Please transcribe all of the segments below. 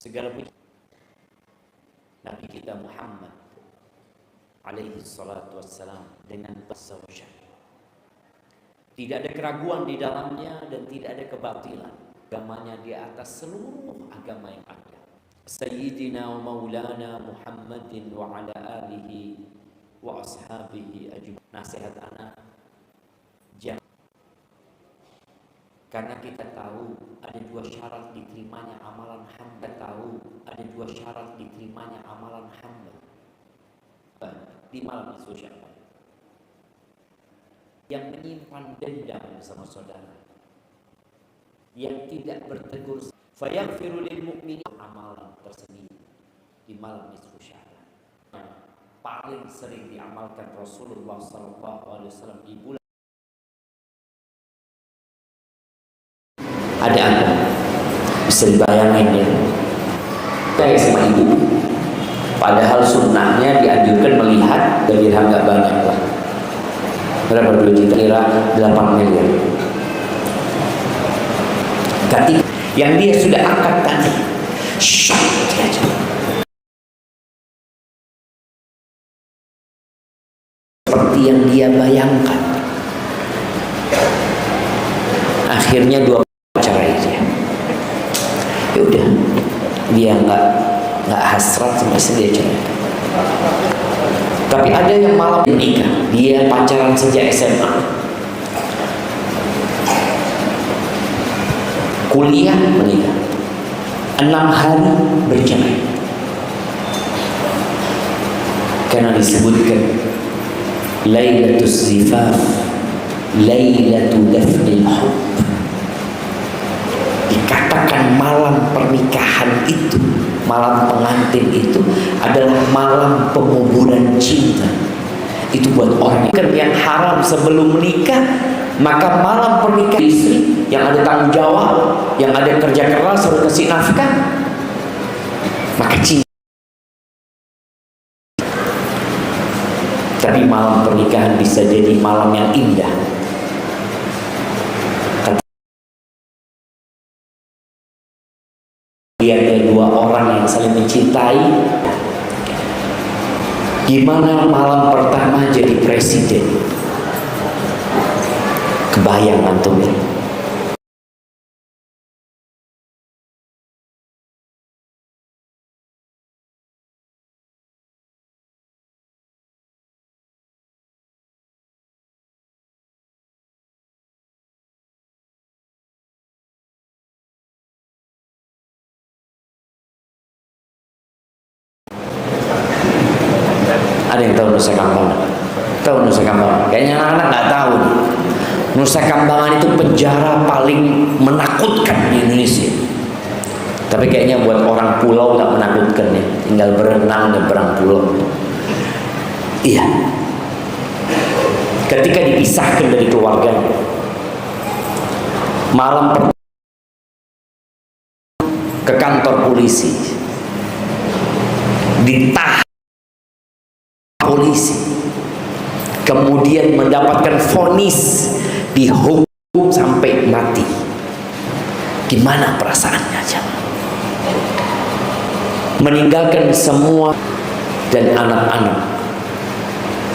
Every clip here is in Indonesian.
Segala puji Nabi kita Muhammad alaihi salatu wassalam dengan bahasa wasyah. Tidak ada keraguan di dalamnya dan tidak ada kebatilan. Agamanya di atas seluruh agama yang ada. Sayyidina wa maulana Muhammadin wa ala alihi wa ashabihi ajma'in. Nasihat anak, karena kita tahu ada dua syarat diterimanya amalan hamba. Ada dua syarat diterimanya amalan hamba di malam nisfu Sya'ban. Yang menyimpan dendam bersama saudara, yang tidak bertegur, fayaghfiru lil mu'minin, amalan tersendiri di malam nisfu Sya'ban. Paling sering diamalkan Rasulullah SAW di bulan. Ada apa? Bisa dibayangin ya, kayak sama ibu. Padahal sunnahnya dianjurkan melihat dari dirham gak banyak lah. Berapa dulu kita kira 8 miliar. Ketika yang dia sudah angkat tadi, seperti yang dia bayangkan. Akhirnya dua cara aja. Ya udah, dia nggak hasrat sama istri, dia cerai. Tapi ada yang malam menikah, dia pacaran sejak SMA, kuliah menikah, 6 hari bercerai. Karena disebutkan Lailatul Zifaf, Lailatul Dafnil Hubb. Dikatakan malam pernikahan itu, malam pengantin itu adalah malam penguburan cinta. Itu buat orang yang haram sebelum menikah. Maka malam pernikahan istri yang ada tanggung jawab, yang ada kerja keras, harus kasih nafkah, maka cinta. Tapi malam pernikahan bisa jadi malam yang indah. Ada dua orang yang saling mencintai. Gimana malam pertama jadi presiden? Kebayang antum ya? Ada yang tahu Nusa Kambangan? Tahu Nusa Kambangan? Kayaknya anak-anak nggak tahu. Nusa Kambangan itu penjara paling menakutkan di Indonesia. Tapi kayaknya buat orang pulau nggak menakutkan ya. Tinggal berenang dan berang pulau. Iya. Ketika dipisahkan dari keluarganya, malam pertama ke kantor polisi, ditahan polisi, kemudian mendapatkan vonis dihukum sampai mati. Gimana perasaannya aja? Meninggalkan semua dan anak-anak,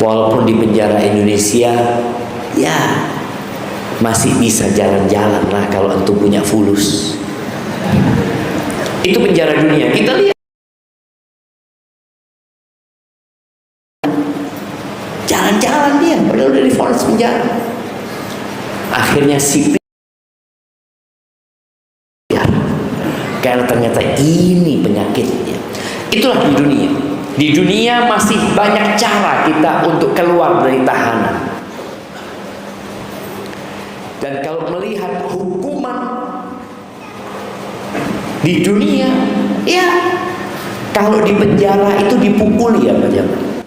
walaupun di penjara Indonesia ya masih bisa jalan-jalan lah kalau antum punya fulus. Itu penjara dunia. Kita lihat jalan-jalan dia, padahal udah divonis penjara. Akhirnya sipil, karena ternyata ini penyakitnya. Itulah di dunia. Di dunia masih banyak cara kita untuk keluar dari tahanan. Dan kalau melihat hukuman di dunia, ya kalau di penjara itu dipukuli ya pejabat.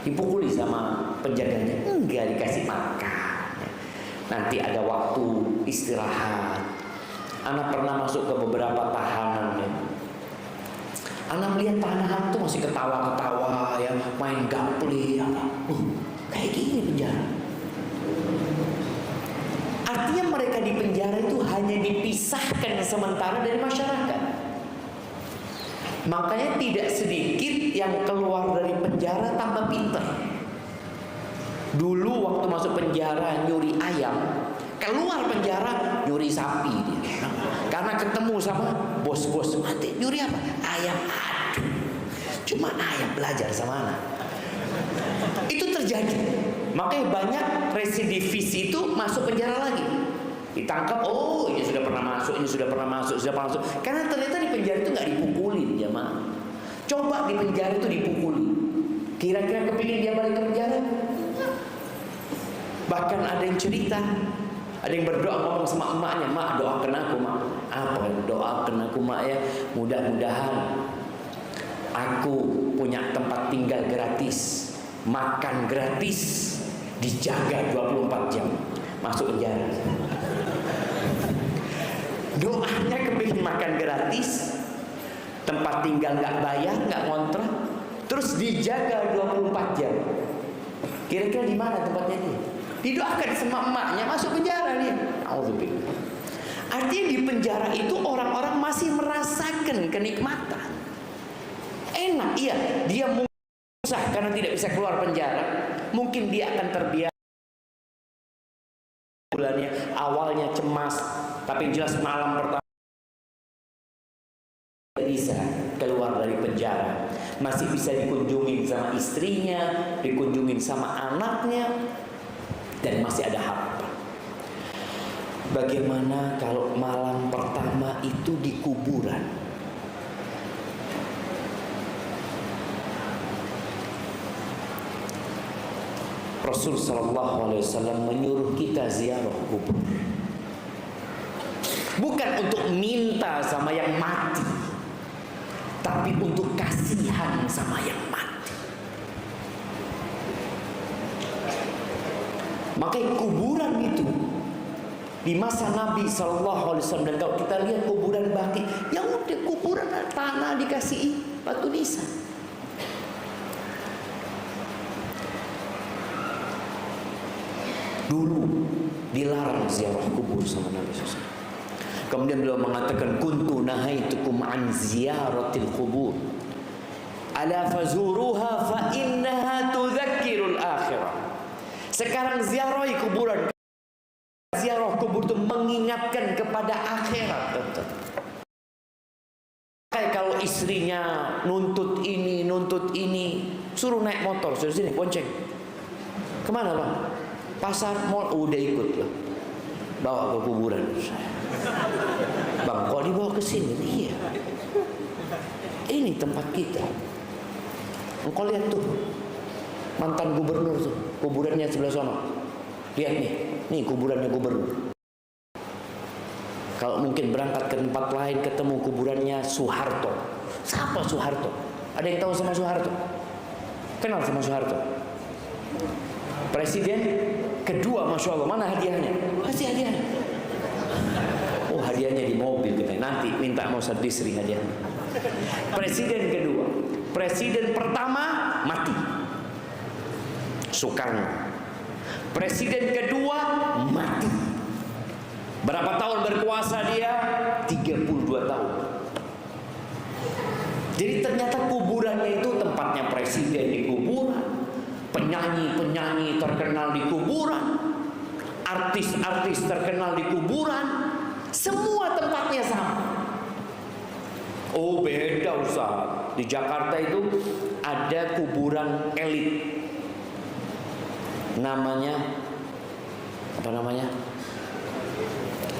Dipukuli sama penjaganya, enggak dikasih makan. Nanti ada waktu istirahat. Anak pernah masuk ke beberapa tahanan ya. Anak melihat tahanan itu masih ketawa-ketawa ya, main gaple ya. Kayak gini penjara. Artinya mereka di penjara itu hanya dipisahkan sementara dari masyarakat. Makanya tidak sedikit yang keluar dari penjara tambah pinter. Dulu waktu masuk penjara nyuri ayam, keluar penjara nyuri sapi dia. Karena ketemu sama bos-bos, mati nyuri apa? Ayam. Aduh, cuma ayam, belajar sama anak. Itu terjadi. Makanya banyak residivis itu masuk penjara lagi. Ditangkap, oh ini sudah pernah masuk, ini sudah pernah masuk, sudah pernah masuk. Karena ternyata di penjara itu nggak dipukulin, jemaah. Coba di penjara itu dipukulin. Kira-kira kepingin dia balik ke penjara? Bahkan ada yang cerita, ada yang berdoa ngomong sama emaknya, mak doakan aku mak. Apa doakan aku mak ya? Mudah-mudahan aku punya tempat tinggal gratis, makan gratis, dijaga 24 jam. Masuk penjara. Doanya kepingin makan gratis, tempat tinggal nggak bayar, nggak ngontrak, terus dijaga 24 jam. Kira-kira di mana tempatnya dia? Didoakan sama emaknya, masuk penjara dia. Auzubillah. Artinya di penjara itu orang-orang masih merasakan kenikmatan. Enak, iya. Dia mungkin susah karena tidak bisa keluar penjara. Mungkin dia akan terbiasa. Bulannya awalnya cemas, tapi jelas malam pertama bisa keluar dari penjara, masih bisa dikunjungin sama istrinya, dikunjungin sama anaknya, dan masih ada harapan. Bagaimana kalau malam pertama itu di kuburan? Rasul sallallahu alaihi wasallam menyuruh kita ziarah kubur. Bukan untuk minta sama yang mati, tapi untuk kasihan sama yang mati. Makanya kuburan itu di masa Nabi sallallahu alaihi wasallam, dan kalau kita lihat kuburan Baqi, ya udah kuburan tanah dikasih batu nisan. Dulu dilarang ziarah kubur sama Nabi SAW. Kemudian beliau mengatakan, kuntu nahaitukum an ziyaratil kubur, ala fazuruha fa innaha tudzakkirul akhirah. Sekarang ziarahi kuburan. Ziarah kubur itu mengingatkan kepada akhirat. Kayak kalau istrinya nuntut ini, suruh naik motor, suruh sini bonceng. Kemana bang? Pasar, mall, udah ikut lah. Bawa ke kuburan. Bang, kok dibawa ke sini? Iya. Ini tempat kita. Engkau lihat tuh, mantan gubernur tuh, kuburannya sebelah sana. Lihat nih kuburannya gubernur. Kalau mungkin berangkat ke tempat lain ketemu kuburannya Soeharto. Siapa Soeharto? Ada yang tahu sama Soeharto? Kenal sama Soeharto? Presiden kedua, Masya Allah. Mana hadiahnya? Kasih hadiahnya. Oh, hadiahnya di mobil kita. Nanti minta mau Sadisri hadiahnya. Presiden kedua. Presiden pertama mati, Soekarno. Presiden kedua mati. Berapa tahun berkuasa dia? 32 tahun. Jadi ternyata kuburannya itu tempatnya presiden di kuburan, penyanyi-penyanyi terkenal di kuburan, artis-artis terkenal di kuburan, semua tempatnya sama. Oh beda Ustaz. Di Jakarta itu ada kuburan elit. Apa namanya?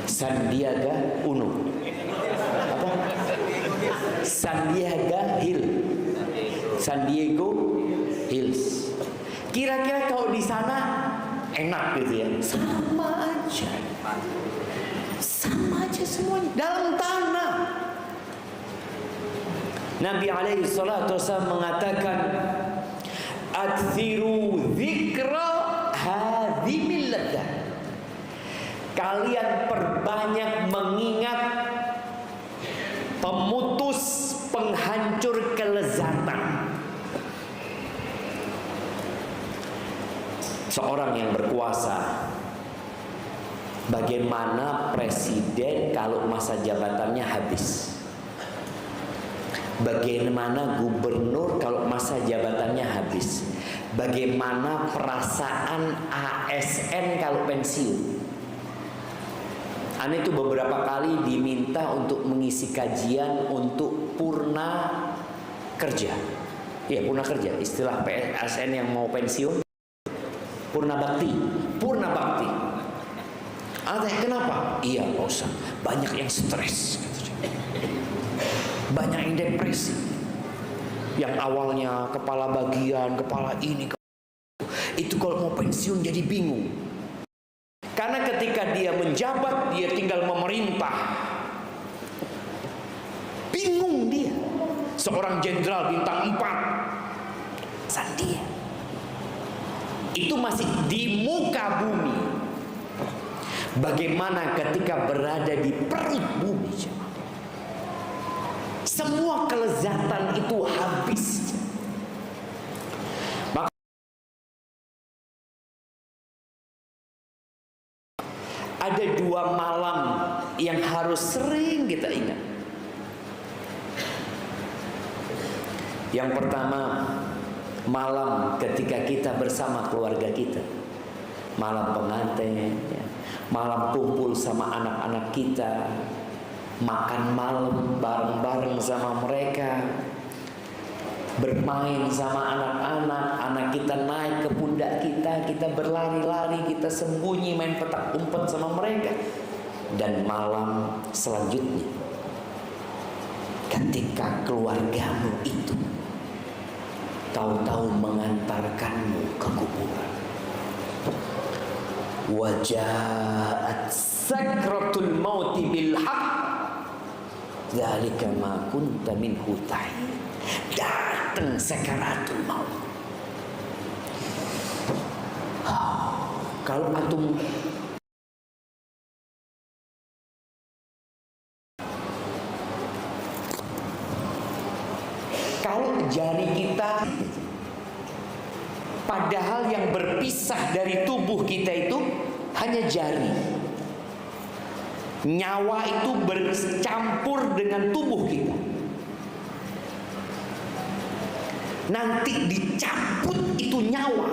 Sandiaga Uno. Apa? Sandiaga San Diego Hills. Kira-kira kalau di sana enak gitu ya? Sama aja semuanya dalam tanah. Nabi alaihi salatu wasallam mengatakan, "Akthiru dzikra hadhimil laddah." Kalian perbanyak mengingat pemutus, penghancur kelezatan. Seorang yang berkuasa, bagaimana presiden kalau masa jabatannya habis? Bagaimana gubernur kalau masa jabatannya habis? Bagaimana perasaan ASN kalau pensiun? Ane itu beberapa kali diminta untuk mengisi kajian untuk purna kerja. Ya, purna kerja, istilah ASN yang mau pensiun. Purna bakti. Kenapa? Iya, Pak Ustaz, banyak yang stres, banyak yang depresi. Yang awalnya kepala bagian, kepala ini, itu kalau mau pensiun jadi bingung. Karena ketika dia menjabat, dia tinggal memerintah. Bingung dia. Seorang jenderal bintang 4, dia itu masih di muka bumi. Bagaimana ketika berada di perut bumi? Semua kelezatan itu habis. Maka ada 2 malam yang harus sering kita ingat. Yang pertama, malam ketika kita bersama keluarga kita, malam pengantin, ya, malam kumpul sama anak-anak kita, makan malam bareng-bareng sama mereka, bermain sama anak-anak, anak kita naik ke pundak kita, kita berlari-lari, kita sembunyi main petak umpet sama mereka. Dan malam selanjutnya, ketika keluargamu itu tahu-tahu mengantarkanmu ke kuburan. Waja'at sakratul mauti bil haqq, dzalika ma kunta minhu tahid. Datang sakaratul maut. Kalau antum jari kita, padahal yang berpisah dari tubuh kita itu hanya jari. Nyawa itu bercampur dengan tubuh kita. Nanti dicabut itu nyawa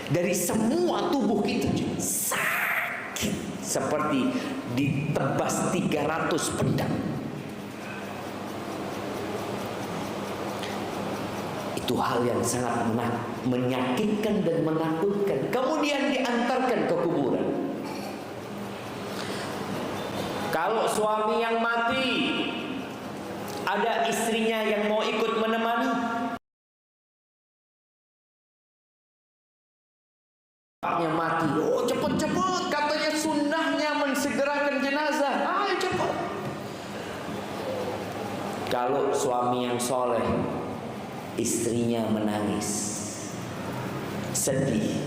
dari semua tubuh kita, sakit seperti ditebas 300 pedang. Itu hal yang sangat menyakitkan dan menakutkan. Kemudian diantarkan ke kuburan. Kalau suami yang mati, ada istrinya yang mau ikut menemani, bapaknya mati, oh cepet-cepet, katanya sunnahnya mensegerakan jenazah, ayo cepet. Kalau suami yang soleh, istrinya menangis, sedih,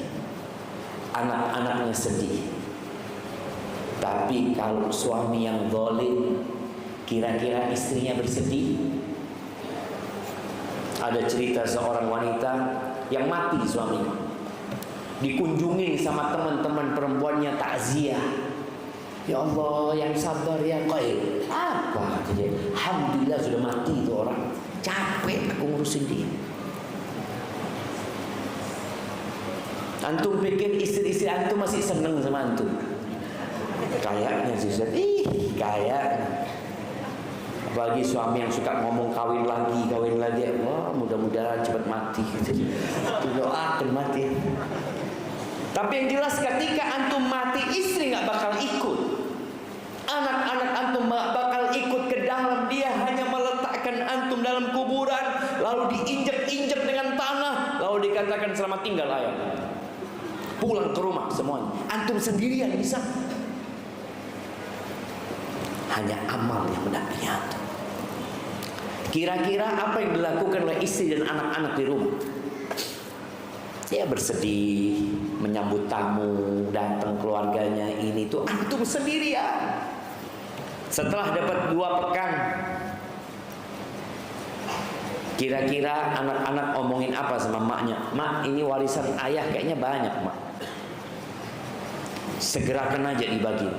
anak-anaknya sedih. Tapi kalau suami yang zalim, kira-kira istrinya bersedih? Ada cerita seorang wanita yang mati suaminya, dikunjungi sama teman-teman perempuannya, takziah. Ya Allah, yang sabar ya Qail. Apa katanya? Alhamdulillah sudah mati itu orang. Capek aku ngurusin dia. Antum pikir istri-istri antum masih seneng sama antum? Kayaknya sih, kayaknya. Apalagi suami yang suka ngomong kawin lagi. Wah, mudah-mudahan cepat mati. Doakan mati. Tapi yang jelas ketika antum mati, istri nggak bakal ikut. Anak-anak antum nggak bakal ikut ke dalam. Dia hanya meletakkan antum dalam kuburan, lalu diinjek-injek dengan tanah, lalu dikatakan selamat tinggal ayah. Pulang ke rumah semuanya. Antum sendirian bisa. Hanya amal yang mendampingi antum. Kira-kira apa yang dilakukan oleh istri dan anak-anak di rumah? Dia bersedih, menyambut tamu, datang keluarganya, ini tuh antum sendirian. Setelah dapat 2 pekan, kira-kira anak-anak omongin apa sama maknya? Mak, ini warisan ayah kayaknya banyak, mak. Segerakan aja dibagi,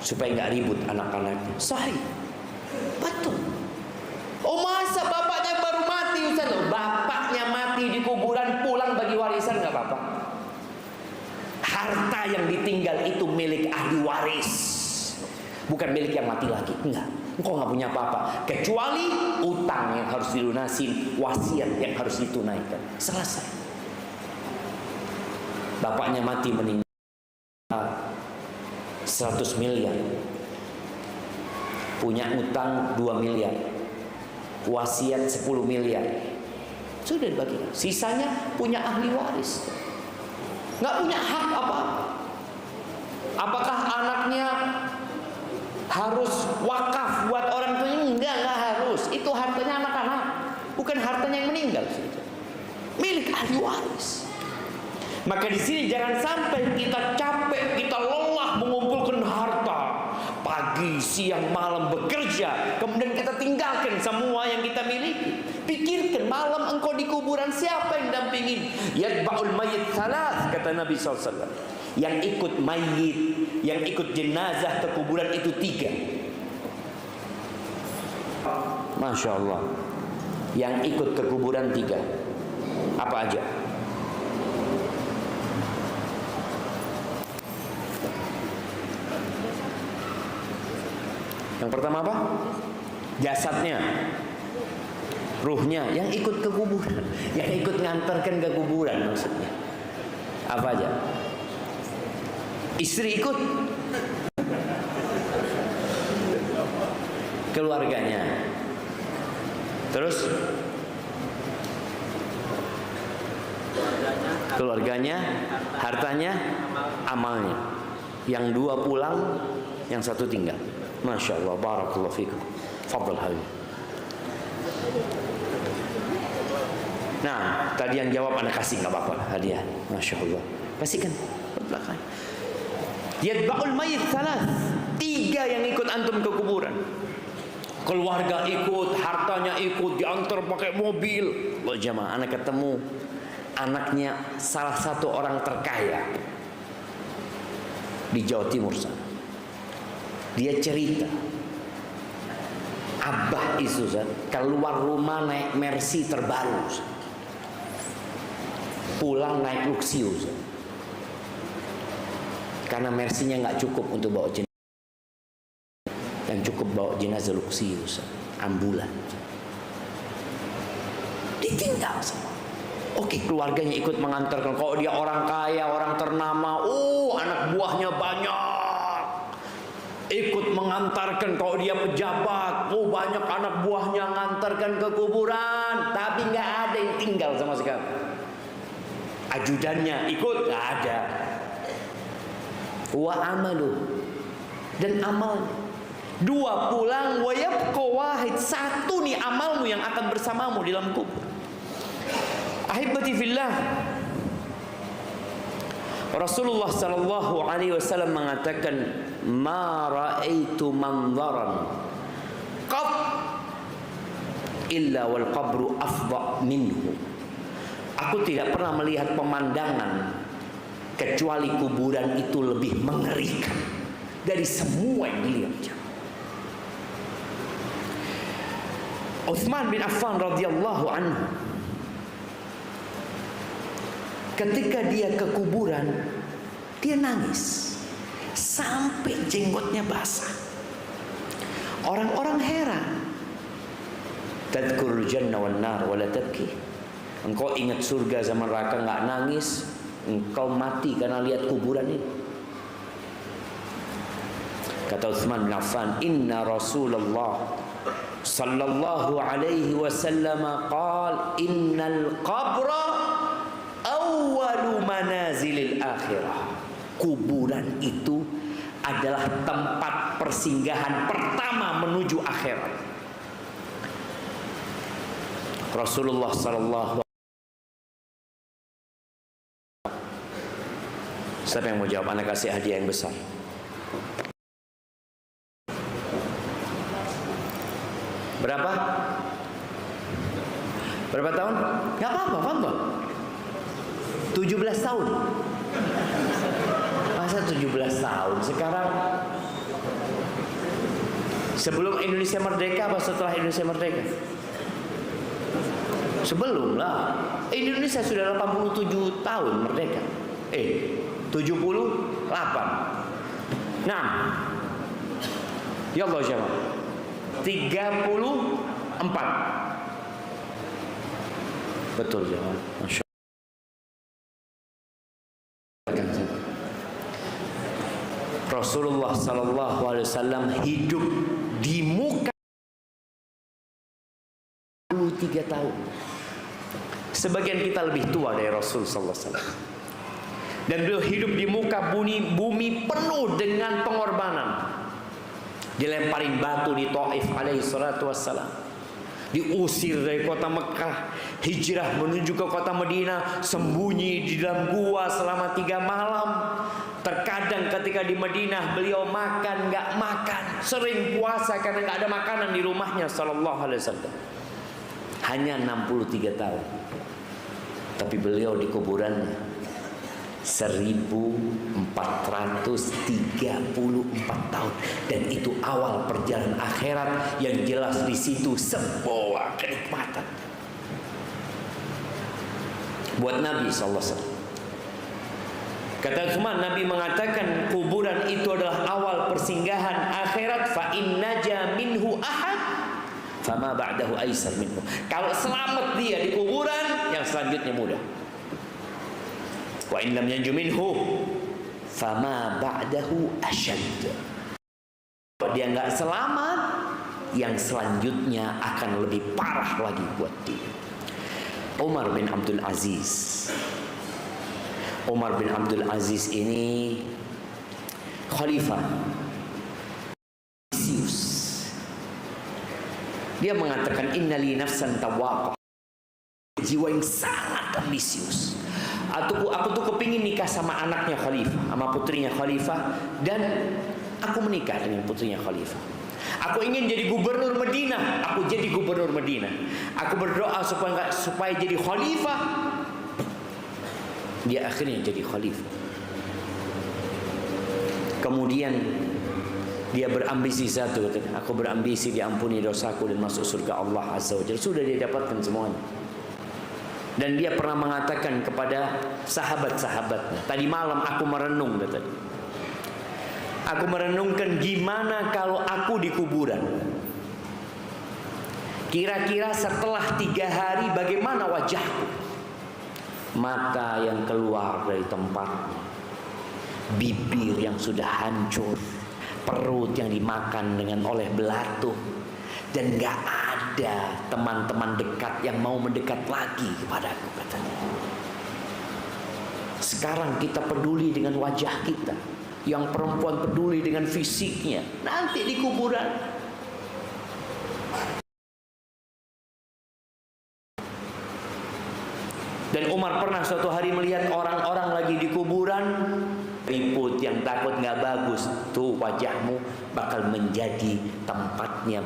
supaya nggak ribut anak-anaknya. Sahih, betul. Oh masa bapaknya baru mati Ustaz? Oh, bapaknya mati di kuburan, pulang bagi warisan nggak apa-apa. Harta yang ditinggal itu milik ahli waris, bukan milik yang mati lagi. Enggak, engkau nggak punya apa-apa kecuali utang yang harus dilunasin, wasiat yang harus ditunaikan. Selesai. Bapaknya mati meninggal 100 miliar, punya utang 2 miliar, wasiat 10 miliar, sudah dibagikan. Sisanya punya ahli waris, nggak punya hak apa. Apakah anaknya harus wakaf buat orang tuanya? Enggak harus. Itu hartanya anak-anak, bukan hartanya yang meninggal. Milik ahli waris. Maka di sini jangan sampai kita capek, kita lelah mengumpulkan harta, pagi, siang, malam bekerja, kemudian kita tinggalkan semua yang kita miliki. Pikirkan malam engkau di kuburan siapa yang dampingin? Yatba'ul mayyit salas, kata Nabi SAW. Yang ikut mayit, yang ikut jenazah ke kuburan itu 3. Masya Allah. Yang ikut ke kuburan 3. Apa aja? Yang pertama apa? Jasadnya, ruhnya yang ikut ke kuburan, yang ikut ngantarkan ke kuburan maksudnya. Apa aja? Istri ikut, keluarganya, terus keluarganya, hartanya, amalnya. Yang 2 pulang, yang 1 tinggal. Masya Allah, barakallahu fikum. Fadl Habib. Nah, tadi yang jawab anak kasih, nggak apa-apa lah, hadiah. Masya Allah, kasihkan belakang. Yatba'ul mayyit salas, 3 yang ikut antum ke kuburan. Keluarga ikut, hartanya ikut, diantar pakai mobil. Loh jamaah, anak ketemu anaknya salah satu orang terkaya di Jawa Timur sana. Dia cerita, abah itu keluar rumah naik Mercy terbaru, pulang naik Luxius, karena Mercy-nya nggak cukup untuk bawa jenazah, yang cukup bawa jenazah Luxius, ambulan. Ditinggal semua. Oke, keluarganya ikut mengantarkan. Kalau dia orang kaya, orang ternama, oh anak buahnya banyak, ikut mengantarkan. Kalau dia pejabat, oh banyak anak buahnya ngantarkan ke kuburan, tapi nggak ada yang tinggal sama sekali. Ajudannya ikut, nggak ada. Wa amalu, dan amalnya 2 pulang, wa yabqa wahid, 1 nih amalmu yang akan bersamamu di dalam kubur. Ahibati fillah, Rasulullah sallallahu alaihi wasallam mengatakan, "Ma ra'aitu manzaran qat illa wal qabru afdha minhu." Aku tidak pernah melihat pemandangan kecuali kuburan itu lebih mengerikan dari semua yang dilihat. Utsman bin Affan radhiyallahu anhu, ketika dia ke kuburan, dia nangis sampai jenggotnya basah. Orang-orang heran. Tadhkurul jannah wan nar wa la tabki. Engkau ingat surga sama neraka enggak nangis, engkau mati karena lihat kuburan ini. Kata Utsman bin Affan, "Inna Rasulullah sallallahu alaihi wasallam qala innal qabra awwalu manazilil akhirah." Kuburan itu adalah tempat persinggahan pertama menuju akhirat. Rasulullah sallallahu. Siapa yang mau jawab? Anak kasih hadiah yang besar. Berapa? Berapa tahun? Gak apa-apa, Fadhil. 17 tahun. Masa 17 tahun? Sekarang sebelum Indonesia merdeka apa setelah Indonesia merdeka? Sebelum lah. Indonesia sudah 87 tahun merdeka. 78. Nah, ya Allah jawab. 34. Betul jawab. Masya Allah. Rasulullah sallallahu alaihi wasallam hidup di muka 23 tahun. Sebagian kita lebih tua dari Rasul sallallahu alaihi wasallam. Dan beliau hidup di muka bumi penuh dengan pengorbanan. Dilemparin batu di Taif alaihi salatu wassalam. Diusir dari kota Mekah, hijrah menuju ke kota Madinah, sembunyi di dalam gua selama 3 malam. Terkadang ketika di Madinah beliau makan nggak makan, sering puasa karena nggak ada makanan di rumahnya sallallahu alaihi wasallam. Hanya 63 tahun. Tapi beliau di kuburannya 1434 tahun, dan itu awal perjalanan akhirat yang jelas di situ sebuah kenikmatan buat Nabi sallallahu alaihi wasallam. Kata Utsman, Nabi mengatakan kuburan itu adalah awal persinggahan akhirat. Fa in naja minhu ahad fama ba'dahu aisar minhu. Kalau selamat dia di kuburan, yang selanjutnya mudah. Wa in lam yanju minhu fama ba'dahu asyad. Kalau dia nggak selamat, yang selanjutnya akan lebih parah lagi buat dia. Umar bin Abdul Aziz. Umar bin Abdul Aziz ini khalifah ambisius. Dia mengatakan innali nafsan tawaqah, jiwa yang sangat ambisius. Aku tuh kepingin nikah sama anaknya khalifah, sama putrinya khalifah, dan aku menikah dengan putrinya khalifah. Aku ingin jadi gubernur Madinah, aku jadi gubernur Madinah. Aku berdoa supaya jadi khalifah. Dia akhirnya jadi khalifah. Kemudian dia berambisi satu, aku berambisi diampuni dosaku dan masuk surga Allah Azza wa Jalla. Sudah dia dapatkan semuanya. Dan dia pernah mengatakan kepada sahabat-sahabatnya, tadi malam aku merenung, kata dia. Aku merenungkan gimana kalau aku di kuburan. Kira-kira setelah 3 hari bagaimana wajahku? Mata yang keluar dari tempatnya, bibir yang sudah hancur, perut yang dimakan dengan oleh belatung, dan gak ada teman-teman dekat yang mau mendekat lagi kepadaku, katanya. Sekarang kita peduli dengan wajah kita, yang perempuan peduli dengan fisiknya. Nanti di kuburan dan Umar pernah suatu hari melihat orang-orang lagi di kuburan, ribut, yang takut nggak bagus. Tuh wajahmu bakal menjadi tempatnya.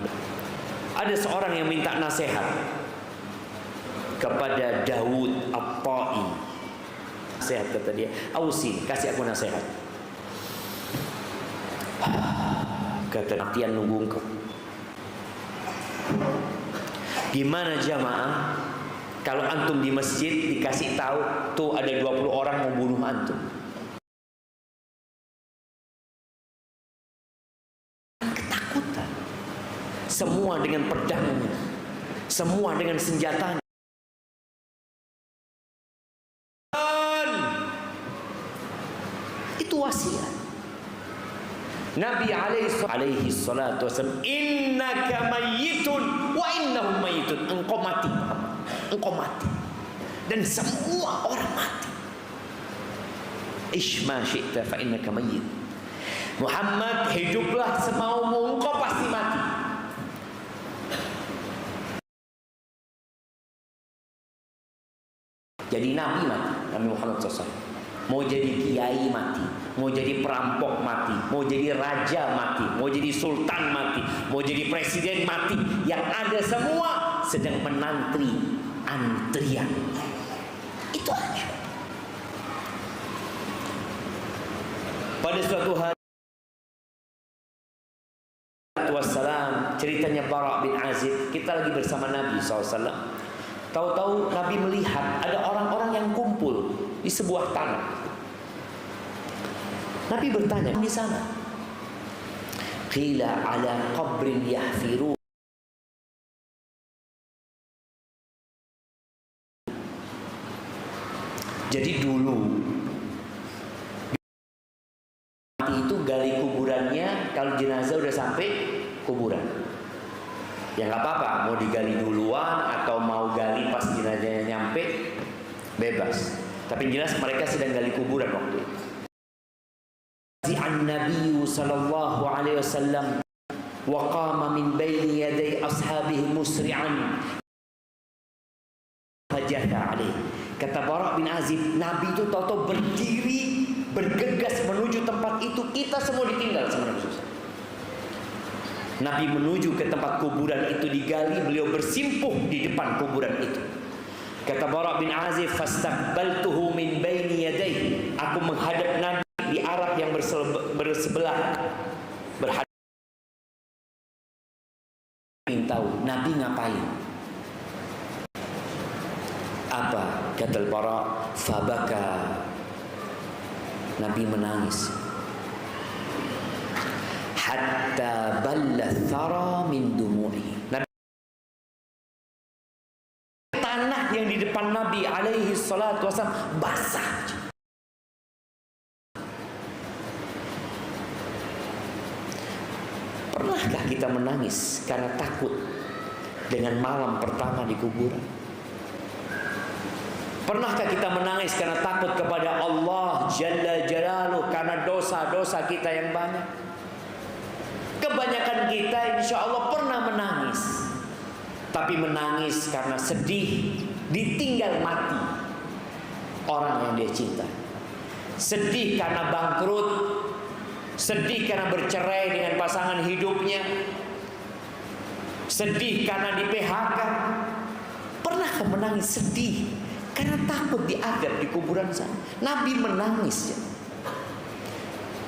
Ada seorang yang minta nasihat kepada Daud At-Tai. Nasihat, kata dia, Ausin, kasih aku nasihat. Kata latihan nunggu engkau. Gimana jamaah? Kalau antum di masjid dikasih tahu tuh ada 20 orang mau bunuh antum, ketakutan. Semua dengan pedangnya, semua dengan senjatanya. Dan itu wasiat Nabi alaihi salatu wasallam, innaka mayyitun wa innahum mayyitun. Engkau mati, engkau mati, dan semua orang mati. Ish ma syi'ta fa innaka mayyit. Muhammad, hiduplah semaumu, engkau pasti mati. Jadi Nabi mati, Nabi Muhammad SAW. Mau jadi kiai mati, mau jadi perampok mati, mau jadi raja mati, mau jadi sultan mati, mau jadi presiden mati. Yang ada semua sedang menantri antrian. Itu aja. Pada suatu hari wassalam, ceritanya Bara bin Azib, kita lagi bersama Nabi SAW. Tahu-tahu Nabi melihat ada orang-orang yang kumpul di sebuah tanah. Nabi bertanya, di sana. Qila ala qabrin yahfiru. Jadi dulu mati itu gali kuburannya, kalau jenazah udah sampai kuburan. Ya nggak apa-apa, mau digali duluan atau mau gali pas jenazahnya nyampe, bebas. Tapi jelas mereka sedang gali kuburan waktu itu. An-Nabi sallallahu alaihi wasallam wa qama min baini yaday ashabihi musri'an fajatha alaihi. Kata Bara bin Azib, Nabi itu tahu-tahu berdiri, bergegas menuju tempat itu. Kita semua ditinggal sama Nabi SAW. Nabi menuju ke tempat kuburan itu digali, beliau bersimpuh di depan kuburan itu. Kata Bara bin Azib, fastaqbaltuhu min baini yadayhi. Aku menghadap Nabi di arah yang bersebelah, berhadap. Ingin tahu Nabi ngapain? Apa? Kata Bara, fabaka. Nabi menangis. Hatta balla thara min dumu'i. Tanah yang di depan Nabi alaihi salatu wasallam basah. Pernahkah kita menangis karena takut dengan malam pertama di kuburan? Pernahkah kita menangis karena takut kepada Allah Jalla Jalaluh karena dosa-dosa kita yang banyak? Kebanyakan kita insya Allah pernah menangis, tapi menangis karena sedih ditinggal mati orang yang dia cinta, sedih karena bangkrut, sedih karena bercerai dengan pasangan hidupnya, sedih karena di PHK. Pernahkah menangis sedih karena takut diadab di kuburan sana? Nabi menangis ya.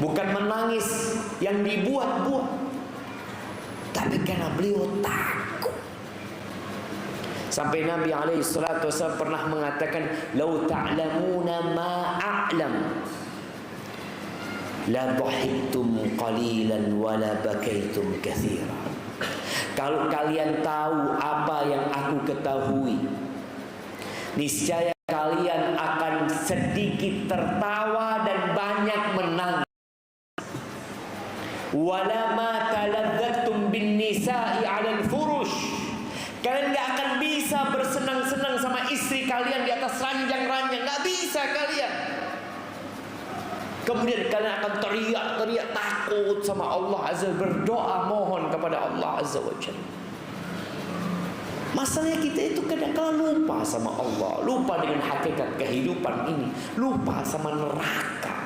Bukan menangis yang dibuat-buat, tapi karena beliau takut. Sampai Nabi alaihi salatu wasallam pernah mengatakan, "Lau ta'lamuna ma a'lam la dhahiktum qalilan wa la bakaitum katsira." Kalau kalian tahu apa yang aku ketahui, niscaya kalian akan sedikit tertawa dan banyak menangis. Wala ma taladzzatum bin nisa'i 'alal furush. Kalian gak akan bisa bersenang-senang sama istri kalian di atas ranjang-ranjang, gak bisa kalian. Kemudian kalian akan teriak-teriak takut sama Allah Azza, berdoa mohon kepada Allah Azza wa Jalla. Masalahnya kita itu kadang-kadang lupa sama Allah, lupa dengan hakikat kehidupan ini, lupa sama neraka.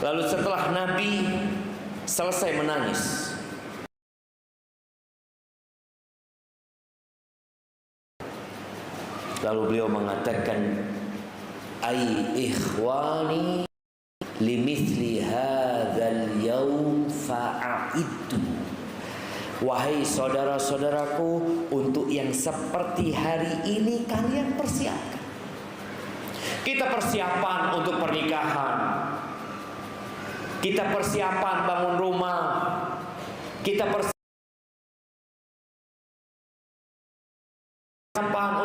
Lalu setelah Nabi selesai menangis, lalu beliau mengatakan, "Ai ikhwani limithli hadzal yaum fa'iddu." Wahai saudara-saudaraku, untuk yang seperti hari ini kalian persiapkan. Kita persiapan untuk pernikahan, kita persiapan bangun rumah, kita persiapan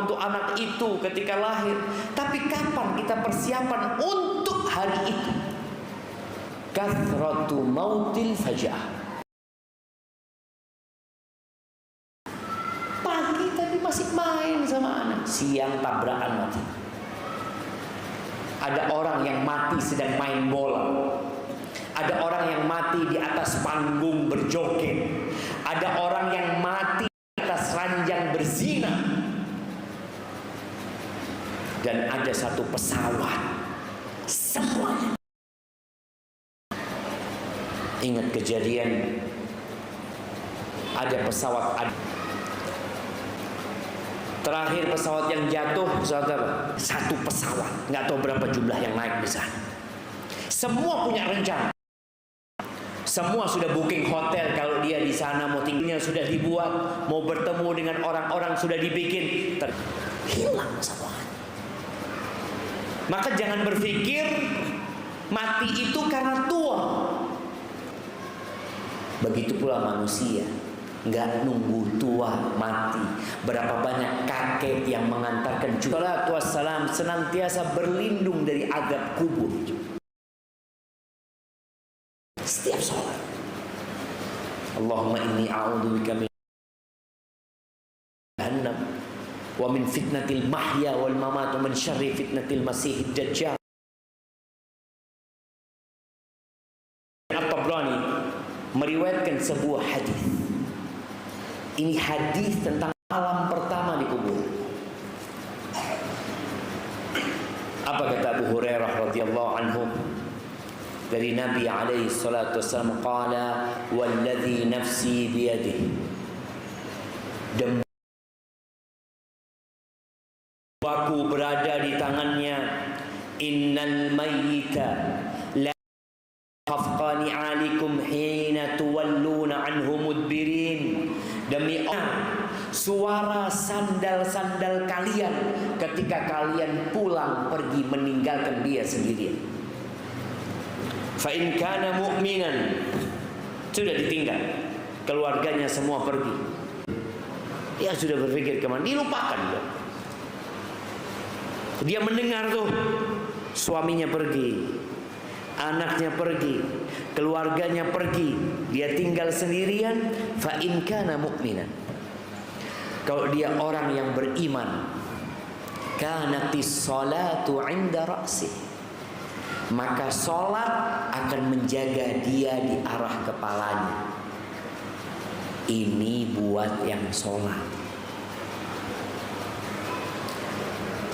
untuk anak itu ketika lahir. Tapi kapan kita persiapan untuk hari itu? Kathratu mautil faja'ah. Pagi tadi masih main sama anak, siang tabrakan mati. Ada orang yang mati sedang main bola. Ada orang yang mati di atas panggung berjoget. Ada orang yang mati di atas ranjang berzina. Dan ada satu pesawat. Semuanya. Ingat kejadian, ada pesawat. Terakhir pesawat yang jatuh, pesawat apa? Satu pesawat. Nggak tahu berapa jumlah yang naik di sana. Semua punya rencana. Semua sudah booking hotel kalau dia di sana, mau tinggalnya sudah dibuat, mau bertemu dengan orang-orang sudah dibikin, hilang semuanya. Maka jangan berpikir mati itu karena tua. Begitu pula manusia, nggak nunggu tua mati. Berapa banyak kakek yang mengantarkan salatu wassalam senantiasa berlindung dari azab kubur. Setiap sholat, Allahumma inni a'udzubika min jahannam wa min fitnatil mahya wal mamat wa min syarri fitnatil masihid dajjal. At-Tabrani meriwayatkan sebuah hadis. Ini hadis tentang alam pertama di kubur. Apa kata Abu Hurairah radhiyallahu anhu? Dari Nabi alaihi salatu wasallam, qala walladzi nafsi biyadihi, demi aku berada di tangannya, innal mayyita la khafqani alikum hina tuwalluna anhu mudbirin, demi Allah suara sandal-sandal kalian ketika kalian pulang pergi meninggalkan dia sendirian. Fa in kana mu'minan, sudah ditinggal, keluarganya semua pergi, dia sudah berpikir kemana, dilupakan dia mendengar tuh suaminya pergi, anaknya pergi, keluarganya pergi, dia tinggal sendirian. Fa in kana mu'minan, kalau dia orang yang beriman, kanatis salatu 'inda ra'si, maka sholat akan menjaga dia di arah kepalanya. Ini buat yang sholat.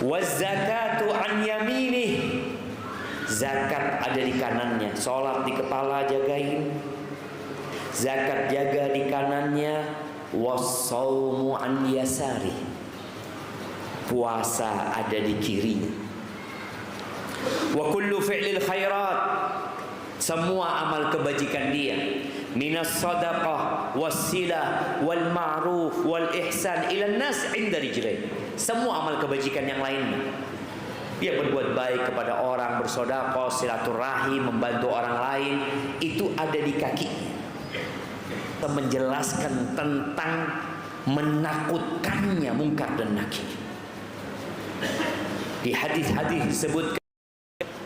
Wazakatu an yaminih, zakat ada di kanannya. Sholat di kepala jagain, zakat jaga di kanannya. Wassaumu an yasari, puasa ada di kirinya. Wa kullu fi'lil khairat, semua amal kebajikan dia, minas sadaqah wassilah wal ma'ruf wal ihsan ila nas inda rijlain, semua amal kebajikan yang lainnya, dia berbuat baik kepada orang, bersedekah, silaturahim, membantu orang lain, itu ada di kakinya. Kita menjelaskan tentang menakutkannya mungkar dan nakir. Di hadis-hadis disebutkan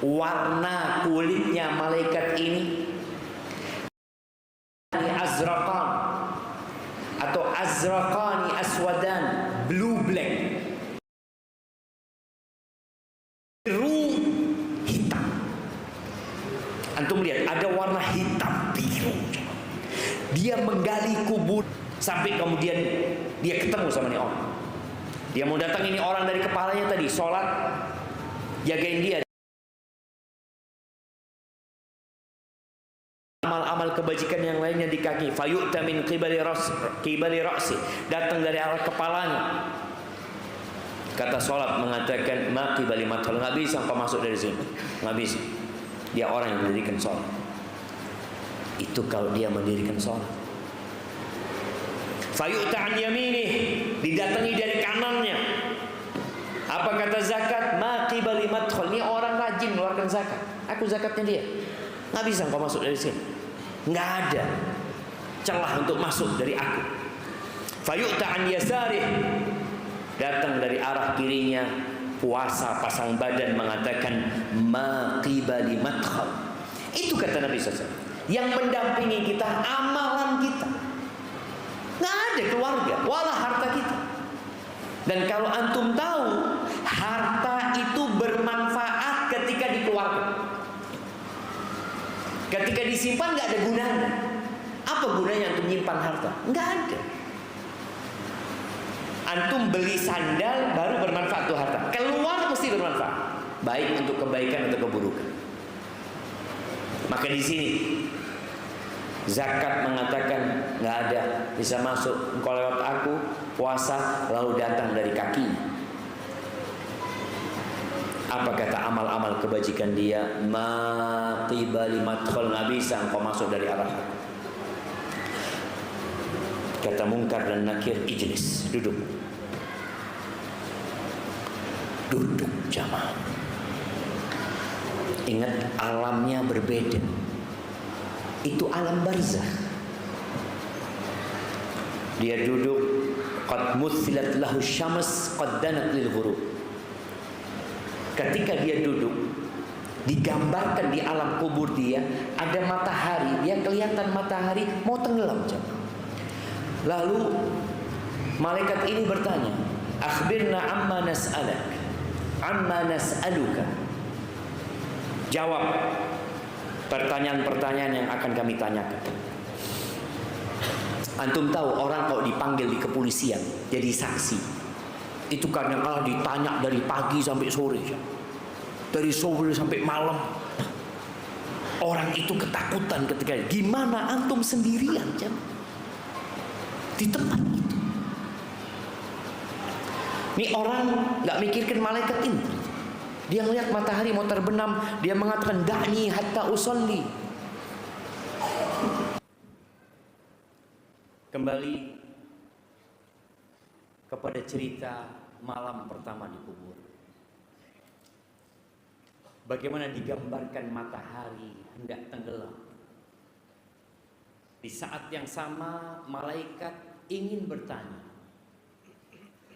warna kulitnya malaikat ini azraqan atau azraqani aswadan, blue black, biru hitam. Antum lihat ada warna hitam biru. Dia menggali kubur sampai kemudian dia ketemu sama ini orang. Dia mau datang ini orang dari kepalanya tadi sholat, jagain dia. Amal-amal kebajikan yang lainnya di kaki. Fayu'ta min qibali ra'si, datang dari arah kepalanya. Kata sholat mengatakan ma qibali madkhal, nggak bisa engkau masuk dari sini, nggak bisa. Dia orang yang mendirikan sholat. Itu kalau dia mendirikan sholat. Fayu'ta an yaminih, didatangi dari kanannya. Apa kata zakat? Ma qibali madkhal, ini orang rajin mengeluarkan zakat. Aku zakatnya dia. Nggak bisa engkau masuk dari sini. Nggak ada celah untuk masuk dari aku. Fayu'ta an yasarih, datang dari arah kirinya, puasa pasang badan, mengatakan ma qibali madkhal. Itu kata Nabi SAW. Yang mendampingi kita amalan kita. Nggak ada keluarga, wala harta kita. Dan kalau antum tahu, harta itu bermanfaat ketika dikeluarkan. Ketika disimpan nggak ada gunanya. Apa gunanya antum menyimpan harta? Nggak ada. Antum beli sandal baru bermanfaat tuh harta. Keluar mesti bermanfaat, baik untuk kebaikan atau keburukan. Maka di sini zakat mengatakan nggak ada bisa masuk engkau lewat aku puasa lalu datang dari kaki. Apa kata amal-amal kebajikan dia? Ma qibali madkhal, nggak bisa engkau masuk dari arah aku. Kata Munkar dan Nakir, ijlis, duduk. Duduk jamaah. Ingat, alamnya berbeda. Itu alam barzakh. Dia duduk, qad muthilat lahu syams qad danat lil ghurub. Ketika dia duduk, digambarkan di alam kubur dia ada matahari, dia kelihatan matahari mau tenggelam jemaah. Lalu malaikat ini bertanya, akhbirna amma nas'alak, amma nas'aluka. Jawab pertanyaan-pertanyaan yang akan kami tanyakan. Antum tahu orang kalau dipanggil di kepolisian jadi saksi, itu kadang-kadang ditanya dari pagi sampai sore, dari sore sampai malam. Orang itu ketakutan ketika gimana antum sendirian di tempat itu. Ini orang nggak mikirkan malaikat ini. Dia melihat matahari mau terbenam, dia mengatakan da'ni hatta usolli. Kembali kepada cerita malam pertama di kubur. Bagaimana digambarkan matahari hendak tenggelam. Di saat yang sama malaikat ingin bertanya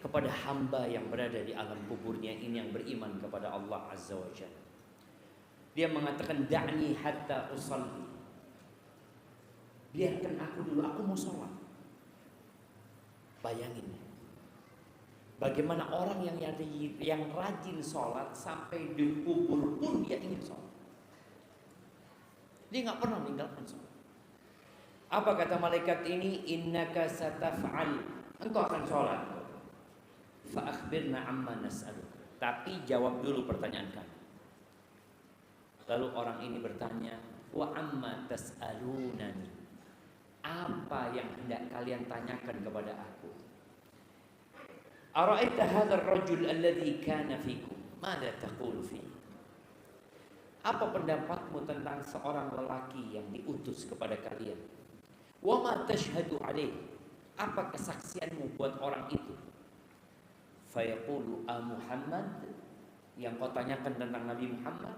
kepada hamba yang berada di alam kuburnya ini yang beriman kepada Allah Azza wa Jalla. Dia mengatakan da'ni hatta usalli. Biarkan aku dulu, aku mau sholat. Bayangin, bagaimana orang yang rajin sholat sampai di kubur pun dia ingin sholat. Dia nggak pernah meninggalkan sholat. Apa kata malaikat ini? Innaka sataf'al, engkau akan sholat. Fa akhbirna amma nas'aluka. Tapi jawab dulu pertanyaan kami. Lalu orang ini bertanya, wa amma tas'alunani, apa yang hendak kalian tanyakan kepada aku? Ara'aita hadzal rajul alladhi kana fikum, madza taqulu fi? Apa pendapatmu tentang seorang lelaki yang diutus kepada kalian? Wa ma tashhadu alaih, apa kesaksianmu buat orang itu? Fayaqulu a Muhammad, yang kau tanyakan tentang Nabi Muhammad.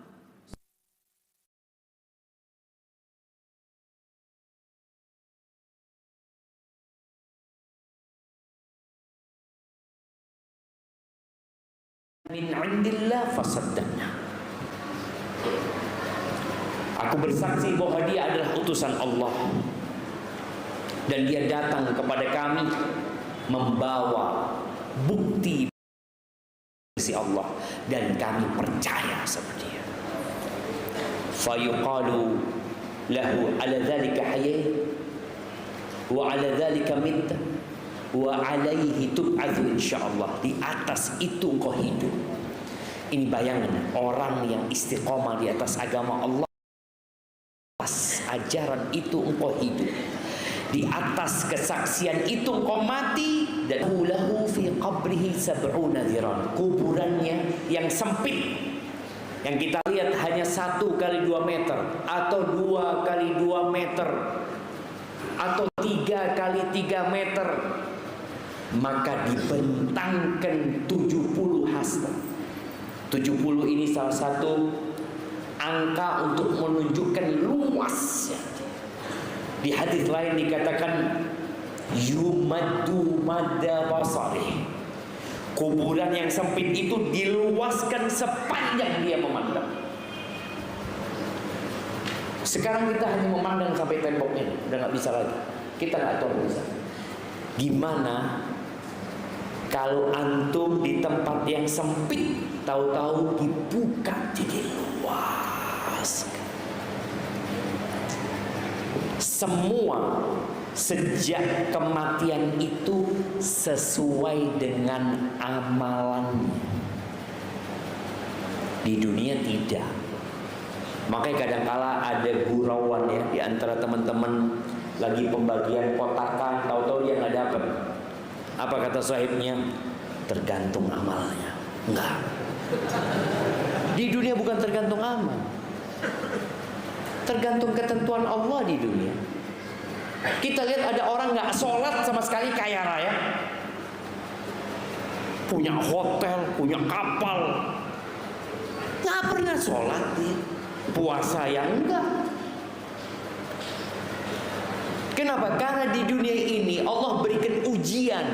Min indillah fasaddaqna. Aku bersaksi bahwa dia adalah utusan Allah dan dia datang kepada kami membawa bukti dari Allah dan kami percaya sama dia. Fayuqalu lahu ala dzalika hayy wa ala dzalika mitta wa alaihi tub'atsu insyaallah. Di atas itu engkau hidup. Ini bayangan orang yang istiqomah di atas agama Allah, atas ajaran itu engkau hidup, di atas kesaksian itu engkau mati. Dan lahu fi qabrihi sab'una dhiran, kuburannya yang sempit yang kita lihat hanya 1 kali 2 meter atau 2 kali 2 meter atau 3 kali 3 meter, maka dibentangkan 70 hasta. 70 ini salah satu angka untuk menunjukkan luasnya. Di hadis lain dikatakan yumaddu madda basarih, kuburan yang sempit itu diluaskan sepanjang dia memandang. Sekarang kita hanya memandang sampai temboknya, udah nggak bisa lagi. Kita nggak tahu bisa. Gimana kalau antum di tempat yang sempit, tahu-tahu dibuka jadi luas. Semua sejak kematian itu sesuai dengan amalannya. Di dunia tidak. Makanya kadangkala ada gurauan ya di antara teman-teman lagi pembagian kotakan, tahu-tahu dia nggak dapat. Apa kata sahibnya? Tergantung amalnya. Enggak. Di dunia bukan tergantung amal, tergantung ketentuan Allah di dunia. Kita lihat ada orang nggak sholat sama sekali kaya raya, punya hotel, punya kapal, nggak pernah sholat dia. Puasa yang enggak. Kenapa? Karena di dunia ini Allah berikan ujian.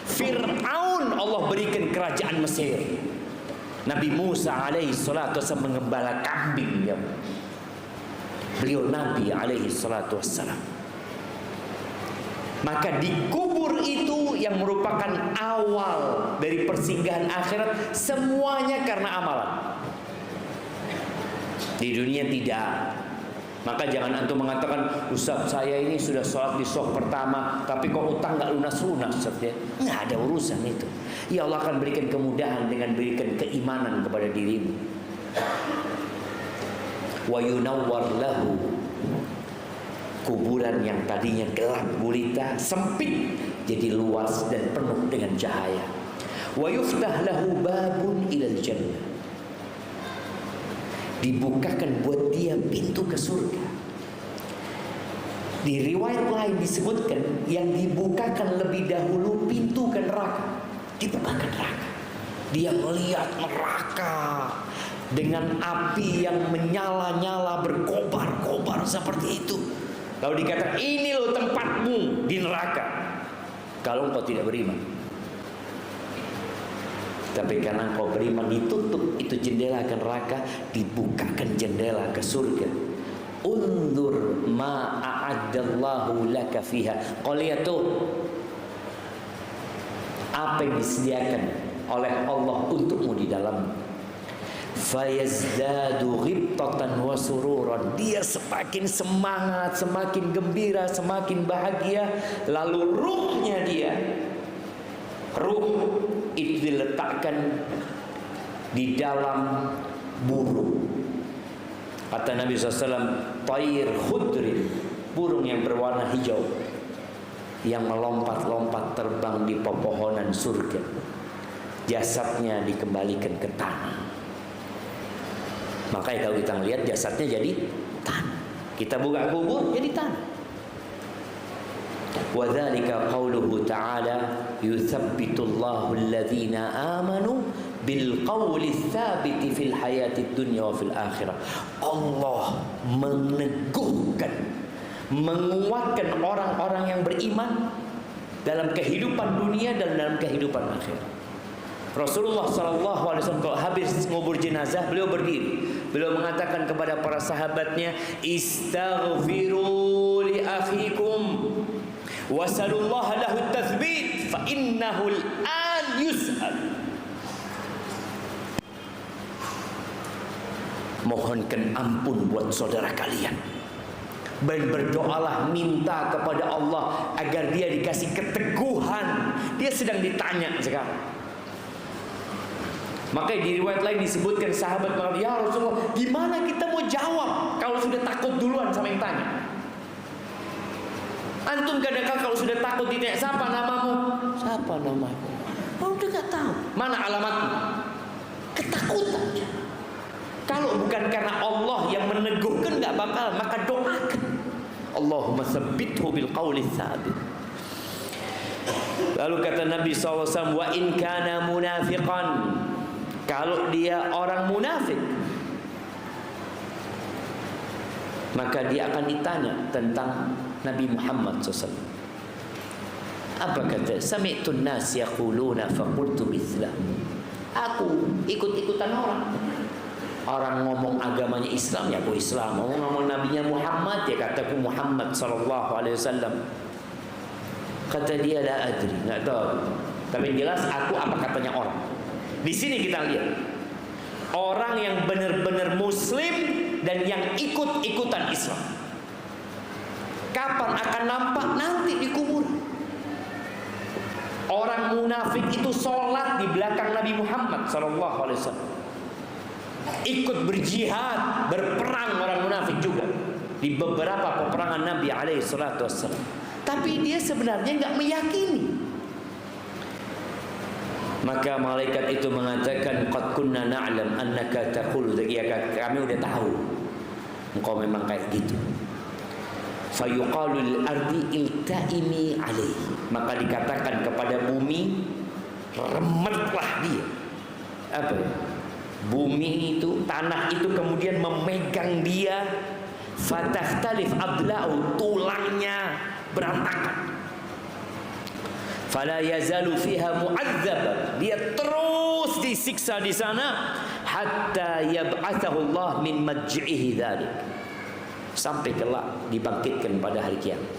Fir'aun Allah berikan kerajaan Mesir. Nabi Musa alaihi salatu wassalam mengembala kambing ya. Beliau Nabi alaihi salatu wassalam. Maka di kubur itu yang merupakan awal dari persinggahan akhirat, semuanya karena amalan. Di dunia tidak. Maka jangan antum mengatakan, Ustaz saya ini sudah sholat di soft pertama, tapi kok utang nggak lunas-lunas Ustaz ya. Nggak ada urusan itu. Ya Allah akan berikan kemudahan dengan berikan keimanan kepada dirimu. Wa yunawwar lahu, kuburan yang tadinya gelap gulita, sempit, jadi luas dan penuh dengan cahaya. Wa yuftah lahu babun ilal jannah, dibukakan buat dia pintu ke surga. Di riwayat lain disebutkan yang dibukakan lebih dahulu pintu ke neraka, dibukakan neraka. Dia melihat neraka dengan api yang menyala-nyala, berkobar-kobar seperti itu. Lalu dikatakan, ini loh tempatmu di neraka kalau engkau tidak beriman. Tapi karena engkau beriman, ditutup itu jendela ke neraka, dibukakan jendela ke surga. Undur ma a'addallahu laka fiha. Kau lihat tuh apa yang disediakan oleh Allah untukmu di dalam. Fayazdadu ghibtatan wa sururan. Dia semakin semangat, semakin gembira, semakin bahagia. Lalu ruhnya dia, ruh itu diletakkan di dalam burung. Kata Nabi SAW, Tayr khudrin, burung yang berwarna hijau, yang melompat-lompat terbang di pepohonan surga. Jasadnya dikembalikan ke tanah. Makanya kalau kita lihat jasadnya jadi tanah. Kita buka kubur jadi tanah. Wadzalika qauluhu ta'ala, yuthabbitullahu alladhina amanu bil qawli tsabiti fil hayatid dunya wa fil akhirah. Allah meneguhkan, menguatkan orang-orang yang beriman dalam kehidupan dunia dan dalam kehidupan akhirat. Rasulullah SAW kalau habis ngubur jenazah, beliau berdiri, beliau mengatakan kepada para sahabatnya, istaghfiru li akhikum wasallallahu lahu tathbit fa innahu al-an yus'al. Mohonkan ampun buat saudara kalian, dan berdoalah, minta kepada Allah agar dia dikasih keteguhan. Dia sedang ditanya sekarang. Makanya di riwayat lain disebutkan sahabat bilang, ya Rasulullah, gimana kita mau jawab kalau sudah takut duluan sama yang tanya? Antum kadang-kadang kalau sudah takut ditanya, siapa namamu? Siapa namaku? Oh, udah gak tahu. Mana alamatmu? Ketakutan. Kalau bukan karena Allah yang meneguhkan, gak bakal. Maka doakan, Allahumma tsabbithu bil qawli tsabit. Lalu kata Nabi SAW, wa in kana munafiqan, kalau dia orang munafik, maka dia akan ditanya tentang Nabi Muhammad SAW. Apa kata? Sami'tun nas yaquluna faqultu mithlah. Aku ikut-ikutan orang. Orang ngomong agamanya Islam, ya aku Islam. Ngomong nabinya Muhammad, ya kataku Muhammad SAW. Kata dia, la adri, nggak tahu. Tapi jelas aku apa katanya orang. Di sini kita lihat orang yang benar-benar muslim dan yang ikut-ikutan Islam. Kapan akan nampak? Nanti di kubur. Orang munafik itu sholat di belakang Nabi Muhammad SAW. Ikut berjihad, berperang orang munafik juga di beberapa peperangan Nabi SAW. Tapi dia sebenarnya nggak meyakini. Maka malaikat itu mengatakan, qad kunna na'lam annaka taqulu, ya kami udah tahu engkau memang kayak gitu. Fayuqalu lil ardi iltaimi alaihi, maka dikatakan kepada bumi, remetlah dia. Apa ya? Bumi itu, tanah itu kemudian memegang dia. Fatahtalif adla'u, tulangnya berantakan. Fala yazalu fiha mu'adzab, dia terus disiksa di sana hatta yab'athahu Allah min madji'ihi dzalik, sampai kelak dibangkitkan pada hari kiamat.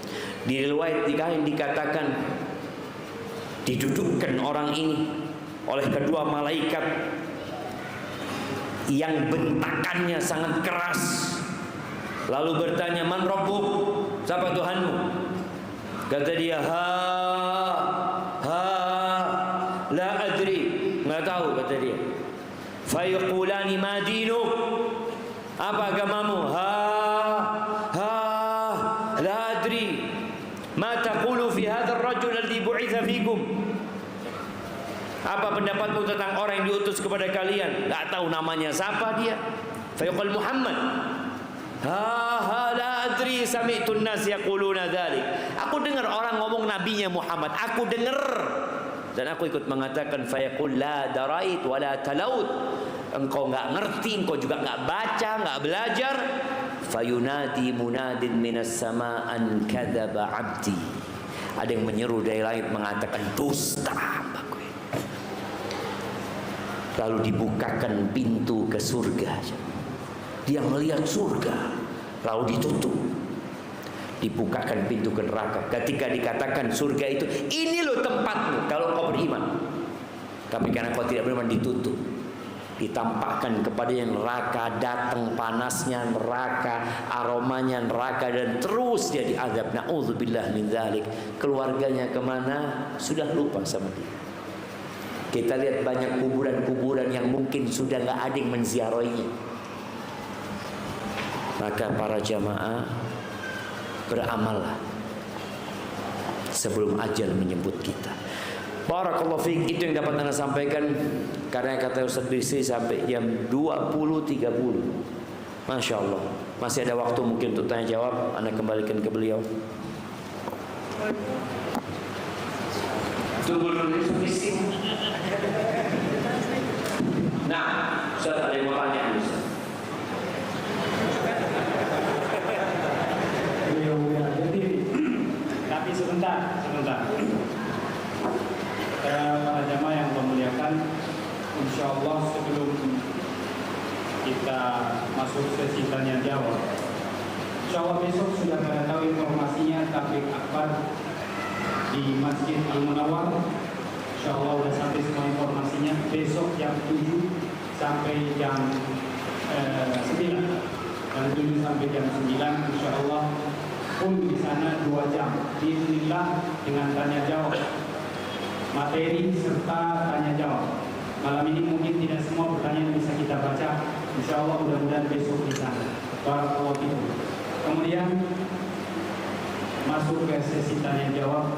Di riwayat lain dikatakan didudukkan orang ini oleh kedua malaikat yang bentakannya sangat keras, lalu bertanya, man rabbuk, siapa Tuhanmu? Kata dia, la adri, nggak tahu, kata dia. Fayaqulani ma dinuk, apa agamamu? La adri. Ma taqulu fi hadzal rajul alladhi bu'itha fikum, apa pendapatmu tentang orang yang diutus kepada kalian? Nggak tahu namanya siapa dia. Fayaqul Muhammad. La adri, sami'tun nas yaquluna dzalik. Aku dengar orang ngomong nabinya Muhammad, aku dengar dan aku ikut mengatakan. Fayaqul la darait wa la talaut, engkau nggak ngerti, engkau juga nggak baca, nggak belajar. Fayunadi munadin minas sama an kadzaba abdi, ada yang menyeru dari langit mengatakan dusta hambaku. Lalu dibukakan pintu ke surga, dia melihat surga, lalu ditutup. Dibukakan pintu ke neraka. Ketika dikatakan surga itu, ini loh tempatmu kalau kau beriman. Tapi karena kau tidak beriman, ditutup. Ditampakkan kepada yang neraka, datang panasnya neraka, aromanya neraka, dan terus dia diazab. Na'udzubillah min dzalik. Keluarganya kemana? Sudah lupa sama dia. Kita lihat banyak kuburan-kuburan yang mungkin sudah nggak ada yang menziarahinya. Maka para jamaah, beramallah sebelum ajal menjemput kita. Barakallahu fiik, itu yang dapat Anda sampaikan. Karena kata Ustaz Bisri sampai jam 20.30. Masya Allah, masih ada waktu mungkin untuk tanya jawab. Anda kembalikan ke beliau. Tunggu dulu Ustaz Bisri. Nah, Ustaz ada yang mau tanya Ustaz. Jadi, tapi sebentar. Para jamaah yang memuliakan, insya Allah sebelum kita masuk sesi tanya jawab, insya Allah besok sudah pada tahu informasinya tabligh akbar di Masjid Al Munawwar. Insya Allah sudah sampai semua informasinya. Besok jam 7 sampai jam 9. Dari 7 sampai jam 9, insya Allah pun di sana 2 jam. Bismillah dengan tanya jawab, materi serta tanya jawab. Malam ini mungkin tidak semua pertanyaan bisa kita baca. Insya Allah mudah-mudahan besok di sana. Barakallahu fikum. Kemudian masuk ke sesi tanya jawab.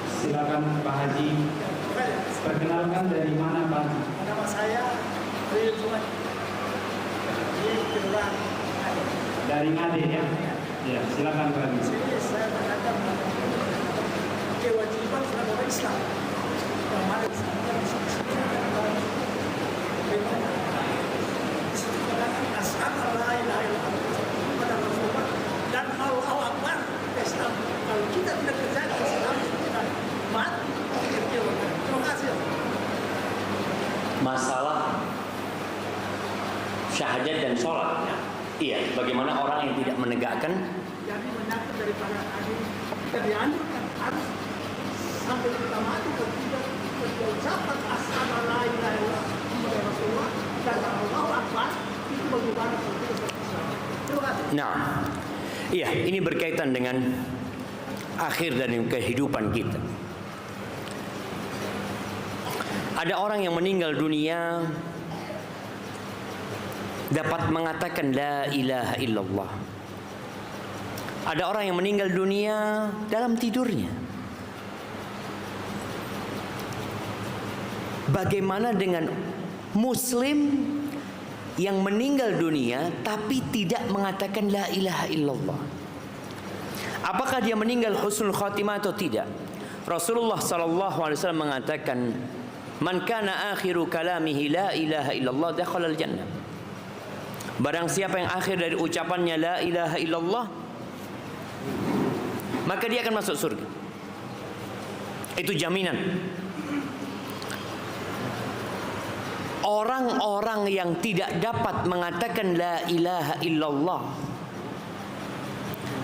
Silakan Pak Haji, perkenalkan dari mana Pak Haji? Nama saya Ridwan di Kelurahan Dari Ngade ya? Ya, silakan Pak Haji. Jadi saya menanyakan kewajiban agama Islam yang mana disebutkan di sini asyhadu an la ilaha illallah pada Rasulullah dan Allahu Akbar Islam. Kalau kita tidak kerjakan Islam, kita mati. Terima kasih. Masalah syahadat dan sholat, iya, bagaimana orang yang tidak menegakkan. Jadi menyangkut daripada hadir kita dianjurkan harus sampai kita mati kalau tidak berucapan asyhadu an la ilaha illallah Muhammadur Rasulullah dan Allahu Akbar, itu bagaimana kalau kita berislam. Terima kasih. Nah, iya, ini berkaitan dengan akhir dan kehidupan kita. Ada orang yang meninggal dunia dapat mengatakan la ilaha illallah. Ada orang yang meninggal dunia dalam tidurnya. Bagaimana dengan muslim yang meninggal dunia tapi tidak mengatakan la ilaha illallah? Apakah dia meninggal husnul khatimah atau tidak? Rasulullah sallallahu alaihi wasallam mengatakan, "Man kana akhiru kalamihi la ilaha illallah dakhala al-jannah." Barang siapa yang akhir dari ucapannya la ilaha illallah, maka dia akan masuk surga. Itu jaminan. Orang-orang yang tidak dapat mengatakan la ilaha illallah,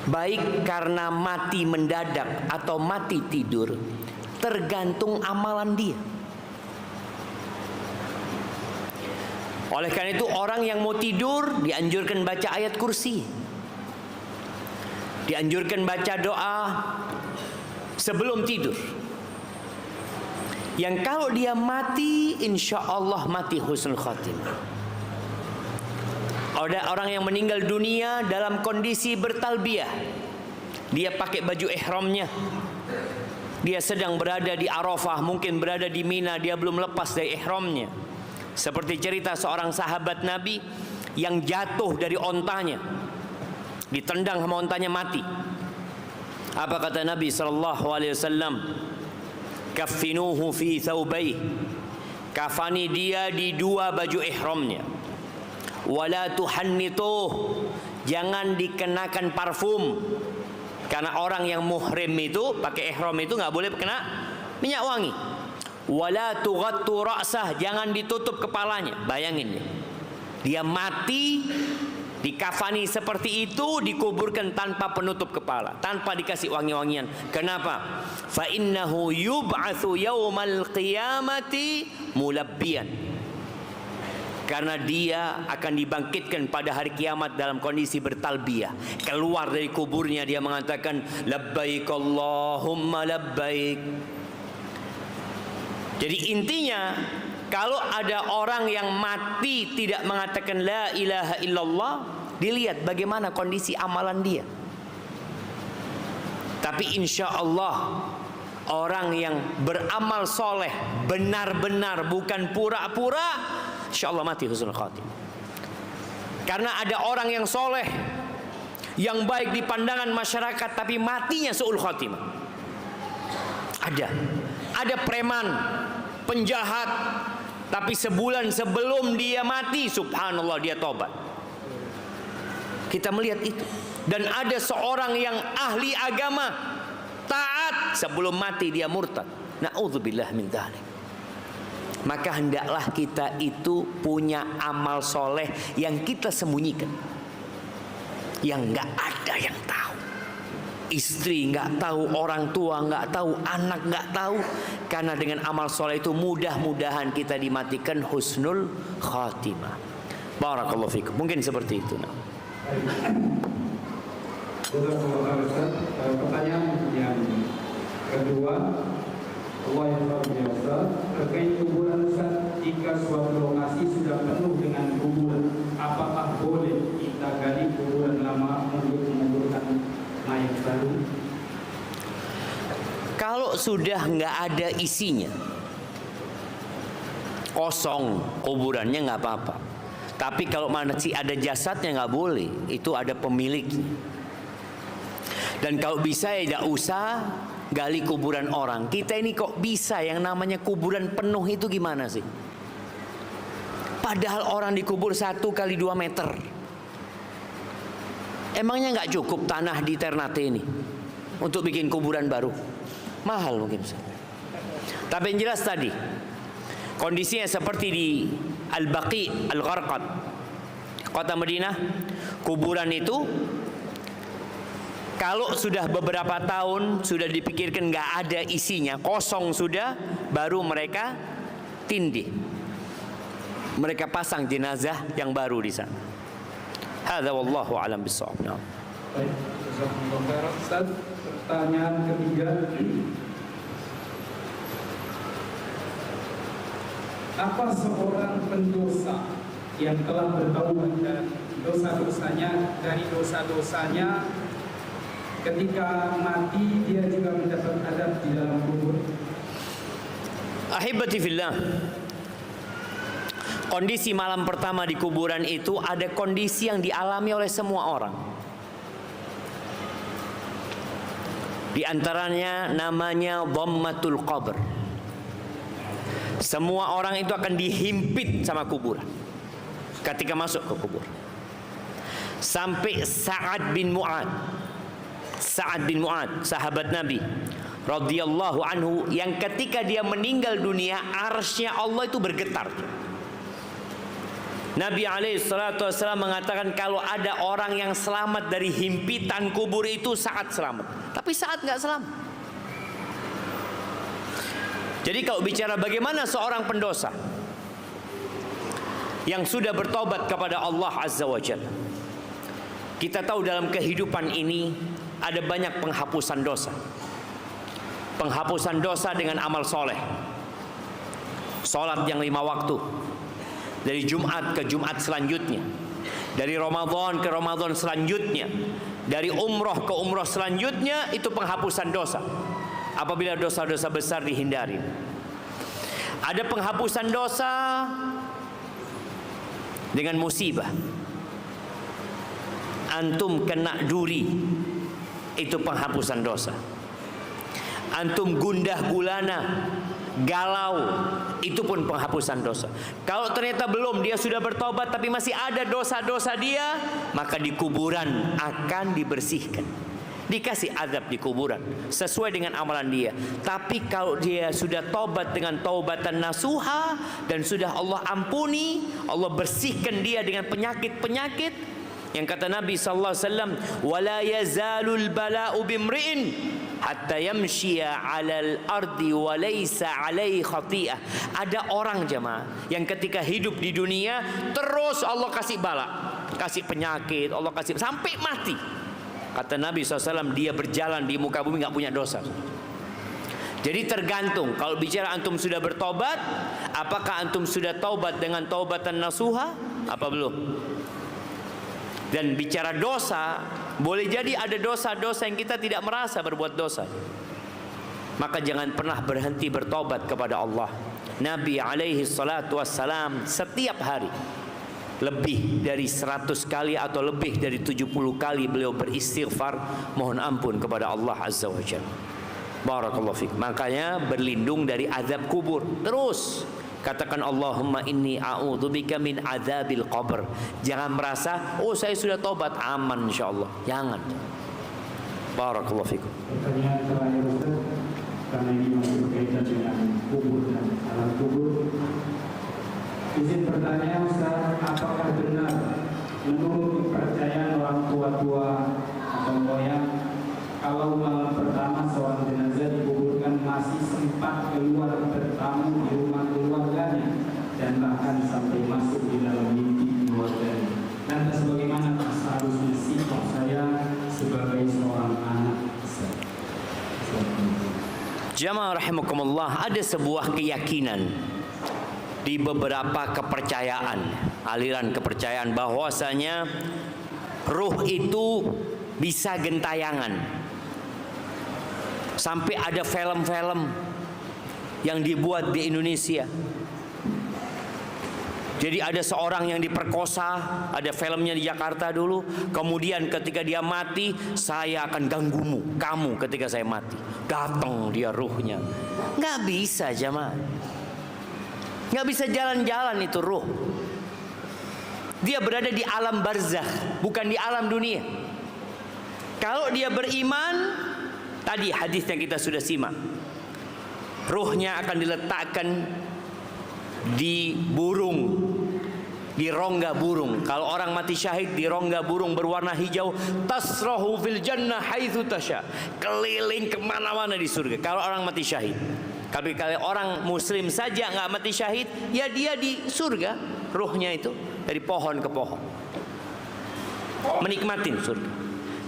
baik karena mati mendadak atau mati tidur, tergantung amalan dia. Oleh karena itu, orang yang mau tidur dianjurkan baca ayat kursi, dianjurkan baca doa sebelum tidur. Yang kalau dia mati, insya Allah mati husnul khatimah. Ada orang yang meninggal dunia dalam kondisi bertalbiyah. Dia pakai baju ihramnya. Dia sedang berada di Arafah, mungkin berada di Mina, dia belum lepas dari ihramnya. Seperti cerita seorang sahabat Nabi yang jatuh dari ontanya, ditendang sama ontanya, mati. Apa kata Nabi SAW? Kaffinuhu fi thawbayh, kafani dia di dua baju ihramnya. Wala tuhannituh, jangan dikenakan parfum, karena orang yang muhrim itu pakai ihram itu nggak boleh kena minyak wangi. Wala tughattu ra'sah, jangan ditutup kepalanya. Bayangin dia mati dikafani seperti itu, dikuburkan tanpa penutup kepala, tanpa dikasih wangi-wangian. Kenapa? Fa innahu yub'atsu yaumal qiyamati mulabbiyan. Karena dia akan dibangkitkan pada hari kiamat dalam kondisi bertalbiyah. Keluar dari kuburnya dia mengatakan labbaik Allahumma labbaik. Jadi intinya, kalau ada orang yang mati tidak mengatakan la ilaha illallah, dilihat bagaimana kondisi amalan dia. Tapi insya Allah orang yang beramal soleh benar-benar, bukan pura-pura, insya Allah mati husnul khatimah. Karena ada orang yang soleh, yang baik di pandangan masyarakat, tapi matinya su'ul khatimah. Ada preman, penjahat, tapi sebulan sebelum dia mati, subhanallah, dia tobat. Kita melihat itu. Dan ada seorang yang ahli agama, taat, sebelum mati dia murtad. Na'udzubillah min dzalik. Maka hendaklah kita itu punya amal soleh yang kita sembunyikan, yang nggak ada yang tahu. Istri nggak tahu, orang tua nggak tahu, anak nggak tahu. Karena dengan amal soleh itu mudah-mudahan kita dimatikan husnul khatimah. Barakallahu fikum. Mungkin seperti itu. Pertanyaan yang kedua, Allah yang luar biasa, terkait kuburan Ustaz, jika suatu lokasi sudah penuh dengan kuburan, apakah boleh kita gali kuburan lama untuk menguburkan mayat baru? Kalau sudah nggak ada isinya, kosong kuburannya nggak apa-apa. Tapi kalau masih ada jasadnya nggak boleh, itu ada pemiliknya. Dan kalau bisa ya tidak usah gali kuburan orang. Kita ini kok bisa yang namanya kuburan penuh itu gimana sih? Padahal orang dikubur 1 kali 2 meter. Emangnya nggak cukup tanah di Ternate ini untuk bikin kuburan baru? Mahal mungkin. Tapi yang jelas tadi kondisinya seperti di Al-Baqi Al-Gharqad, kota Madinah. Kuburan itu kalau sudah beberapa tahun sudah dipikirkan nggak ada isinya, kosong sudah, baru mereka tindih, mereka pasang jenazah yang baru di sana. Hadza wallahu a'lam bissawab. Baik, jazakumullah khairan Ustaz. Pertanyaan ketiga, apa seorang pendosa yang telah bertaubat dari dosa-dosanya ketika mati dia juga mendapat adab di dalam kubur? Ahibati fillah, kondisi malam pertama di kuburan itu ada kondisi yang dialami oleh semua orang. Di antaranya namanya dhammatul qabr. Semua orang itu akan dihimpit sama kuburan ketika masuk ke kubur. Sampai Sa'ad bin Mu'ad, sahabat Nabi radhiyallahu anhu, yang ketika dia meninggal dunia, arsy-Nya Allah itu bergetar. Nabi SAW mengatakan kalau ada orang yang selamat dari himpitan kubur itu, Sa'ad selamat. Tapi Sa'ad nggak selamat. Jadi kalau bicara bagaimana seorang pendosa yang sudah bertobat kepada Allah Azza wa Jalla, kita tahu dalam kehidupan ini ada banyak penghapusan dosa. Penghapusan dosa dengan amal soleh. Salat yang 5 waktu, dari Jumat ke Jumat selanjutnya, dari Ramadan ke Ramadan selanjutnya, dari umroh ke umroh selanjutnya, itu penghapusan dosa. Apabila dosa-dosa besar dihindari. Ada penghapusan dosa dengan musibah. Antum kena duri, itu penghapusan dosa. Antum gundah gulana, galau, itu pun penghapusan dosa. Kalau ternyata belum, dia sudah bertobat tapi masih ada dosa-dosa dia, maka di kuburan akan dibersihkan, dikasih azab di kuburan sesuai dengan amalan dia. Tapi kalau dia sudah tobat dengan taubatan nasuha dan sudah Allah ampuni, Allah bersihkan dia dengan penyakit-penyakit yang kata Nabi sallallahu alaihi wasallam, wala yazalul bala'u bimri'in hatta yamshiya 'alal ardi wa laysa 'alaihi khati'ah. Ada orang jemaah yang ketika hidup di dunia terus Allah kasih bala, kasih penyakit, Allah kasih sampai mati. Kata Nabi SAW, dia berjalan di muka bumi nggak punya dosa. Jadi tergantung. Kalau bicara antum sudah bertobat, apakah antum sudah taubat dengan taubatan nasuha apa belum? Dan bicara dosa, boleh jadi ada dosa-dosa yang kita tidak merasa berbuat dosa. Maka jangan pernah berhenti bertobat kepada Allah. Nabi alaihi salatu wassalam setiap hari lebih dari 100 kali atau lebih dari 70 kali beliau beristighfar mohon ampun kepada Allah Azza wa Jalla. Barakallahu fiik. Makanya berlindung dari azab kubur. Terus katakan Allahumma inni a'udzubika min adzabil qabr. Jangan merasa oh saya sudah tobat aman insyaallah. Jangan. Barakallahu fiikum. Pertanyaan terakhir Ustaz, karena ini masih berkaitan dengan kubur dan alam kubur. Izin bertanya Ustaz, apakah benar menurut kepercayaan orang tua-tua atau moyang, kalau malam pertama seorang jenazah dikuburkan masih sempat keluar bertamu di rumah keluarganya dan bahkan sampai masuk di dalam mimpi keluarganya? Lantas bagaimana seharusnya sikap saya sebagai seorang anak? Jamaah rahimakumullah, ada sebuah keyakinan di beberapa kepercayaan, aliran kepercayaan bahwasanya ruh itu bisa gentayangan. Sampai ada film-film yang dibuat di Indonesia. Jadi ada seorang yang diperkosa, ada filmnya di Jakarta dulu. Kemudian ketika dia mati, saya akan ganggumu, kamu ketika saya mati. Datang dia ruhnya. Nggak bisa jamaah. Nggak bisa jalan-jalan itu ruh. Dia berada di alam barzakh, bukan di alam dunia. Kalau dia beriman, tadi hadis yang kita sudah simak, ruhnya akan diletakkan di burung, di rongga burung. Kalau orang mati syahid, di rongga burung berwarna hijau, tasrahu fil jannah haitsu tasya, keliling kemana-mana di surga. Kalau orang mati syahid. Tapi kalau orang muslim saja nggak mati syahid, ya dia di surga, ruhnya itu dari pohon ke pohon, menikmatin surga.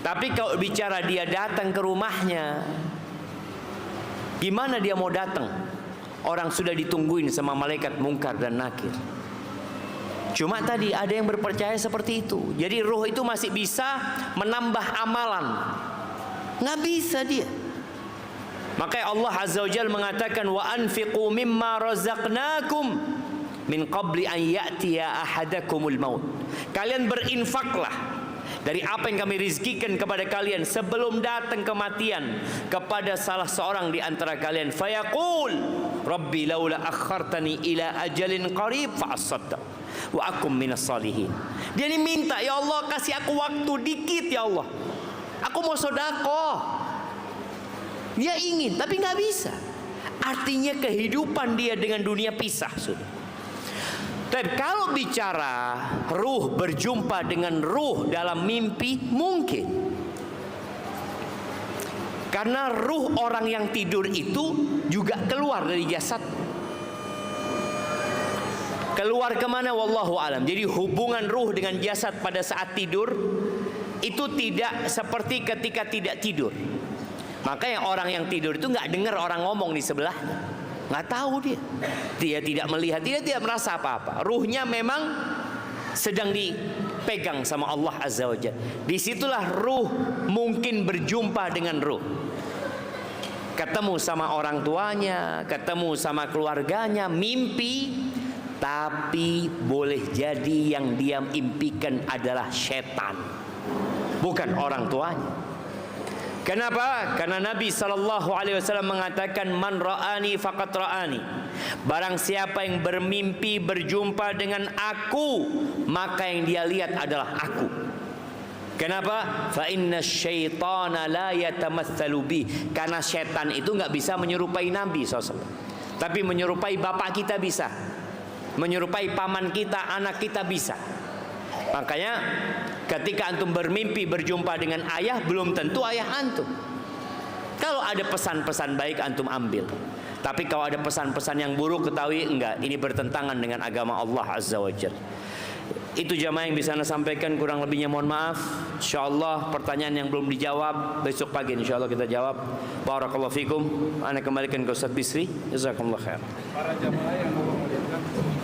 Tapi kalau bicara dia datang ke rumahnya, gimana dia mau datang? Orang sudah ditungguin sama malaikat Munkar dan Nakir. Cuma tadi ada yang berpercaya seperti itu. Jadi ruh itu masih bisa menambah amalan. Nggak bisa dia. Makanya Allah Azza wa Jalla mengatakan wa anfiqu mimma razaqnakum min qabli an ya'tiya ahadakumul maut. Kalian berinfaklah dari apa yang kami rizkikan kepada kalian sebelum datang kematian kepada salah seorang di antara kalian. Fayaqul rabbi laula akhartani ila ajalin qarib fa asaddaq wa akum minas salihin. Dia ini minta, ya Allah kasih aku waktu dikit ya Allah, aku mau sedekah. Dia ingin tapi nggak bisa. Artinya kehidupan dia dengan dunia pisah sudah. Dan kalau bicara ruh berjumpa dengan ruh dalam mimpi, mungkin. Karena ruh orang yang tidur itu juga keluar dari jasad. Keluar kemana? Wallahu alam. Jadi hubungan ruh dengan jasad pada saat tidur itu tidak seperti ketika tidak tidur. Makanya orang yang tidur itu nggak dengar orang ngomong di sebelahnya. Nggak tahu dia. Dia tidak melihat, dia tidak merasa apa-apa. Ruhnya memang sedang dipegang sama Allah Azza wa Jalla. Disitulah ruh mungkin berjumpa dengan ruh. Ketemu sama orang tuanya, ketemu sama keluarganya, mimpi. Tapi boleh jadi yang dia impikan adalah setan, bukan orang tuanya. Kenapa? Karena Nabi SAW mengatakan man ra'ani faqad ra'ani. Barang siapa yang bermimpi berjumpa dengan aku, maka yang dia lihat adalah aku. Kenapa? Fa inna syaitana la yatamatsalu bi. Karena setan itu nggak bisa menyerupai Nabi SAW. Tapi menyerupai bapak kita bisa. Menyerupai paman kita, anak kita bisa. Makanya ketika antum bermimpi berjumpa dengan ayah, belum tentu ayah antum. Kalau ada pesan-pesan baik antum ambil. Tapi kalau ada pesan-pesan yang buruk, ketahui enggak, ini bertentangan dengan agama Allah Azza wa Jalla. Itu jamaah yang bisa saya sampaikan, kurang lebihnya mohon maaf. Insyaallah pertanyaan yang belum dijawab besok pagi insyaallah kita jawab. Barakallahu fikum. Ana kembalikan ke Ustaz Bisri. Jazakumullah khair. Para jamaah yang mau melihatkan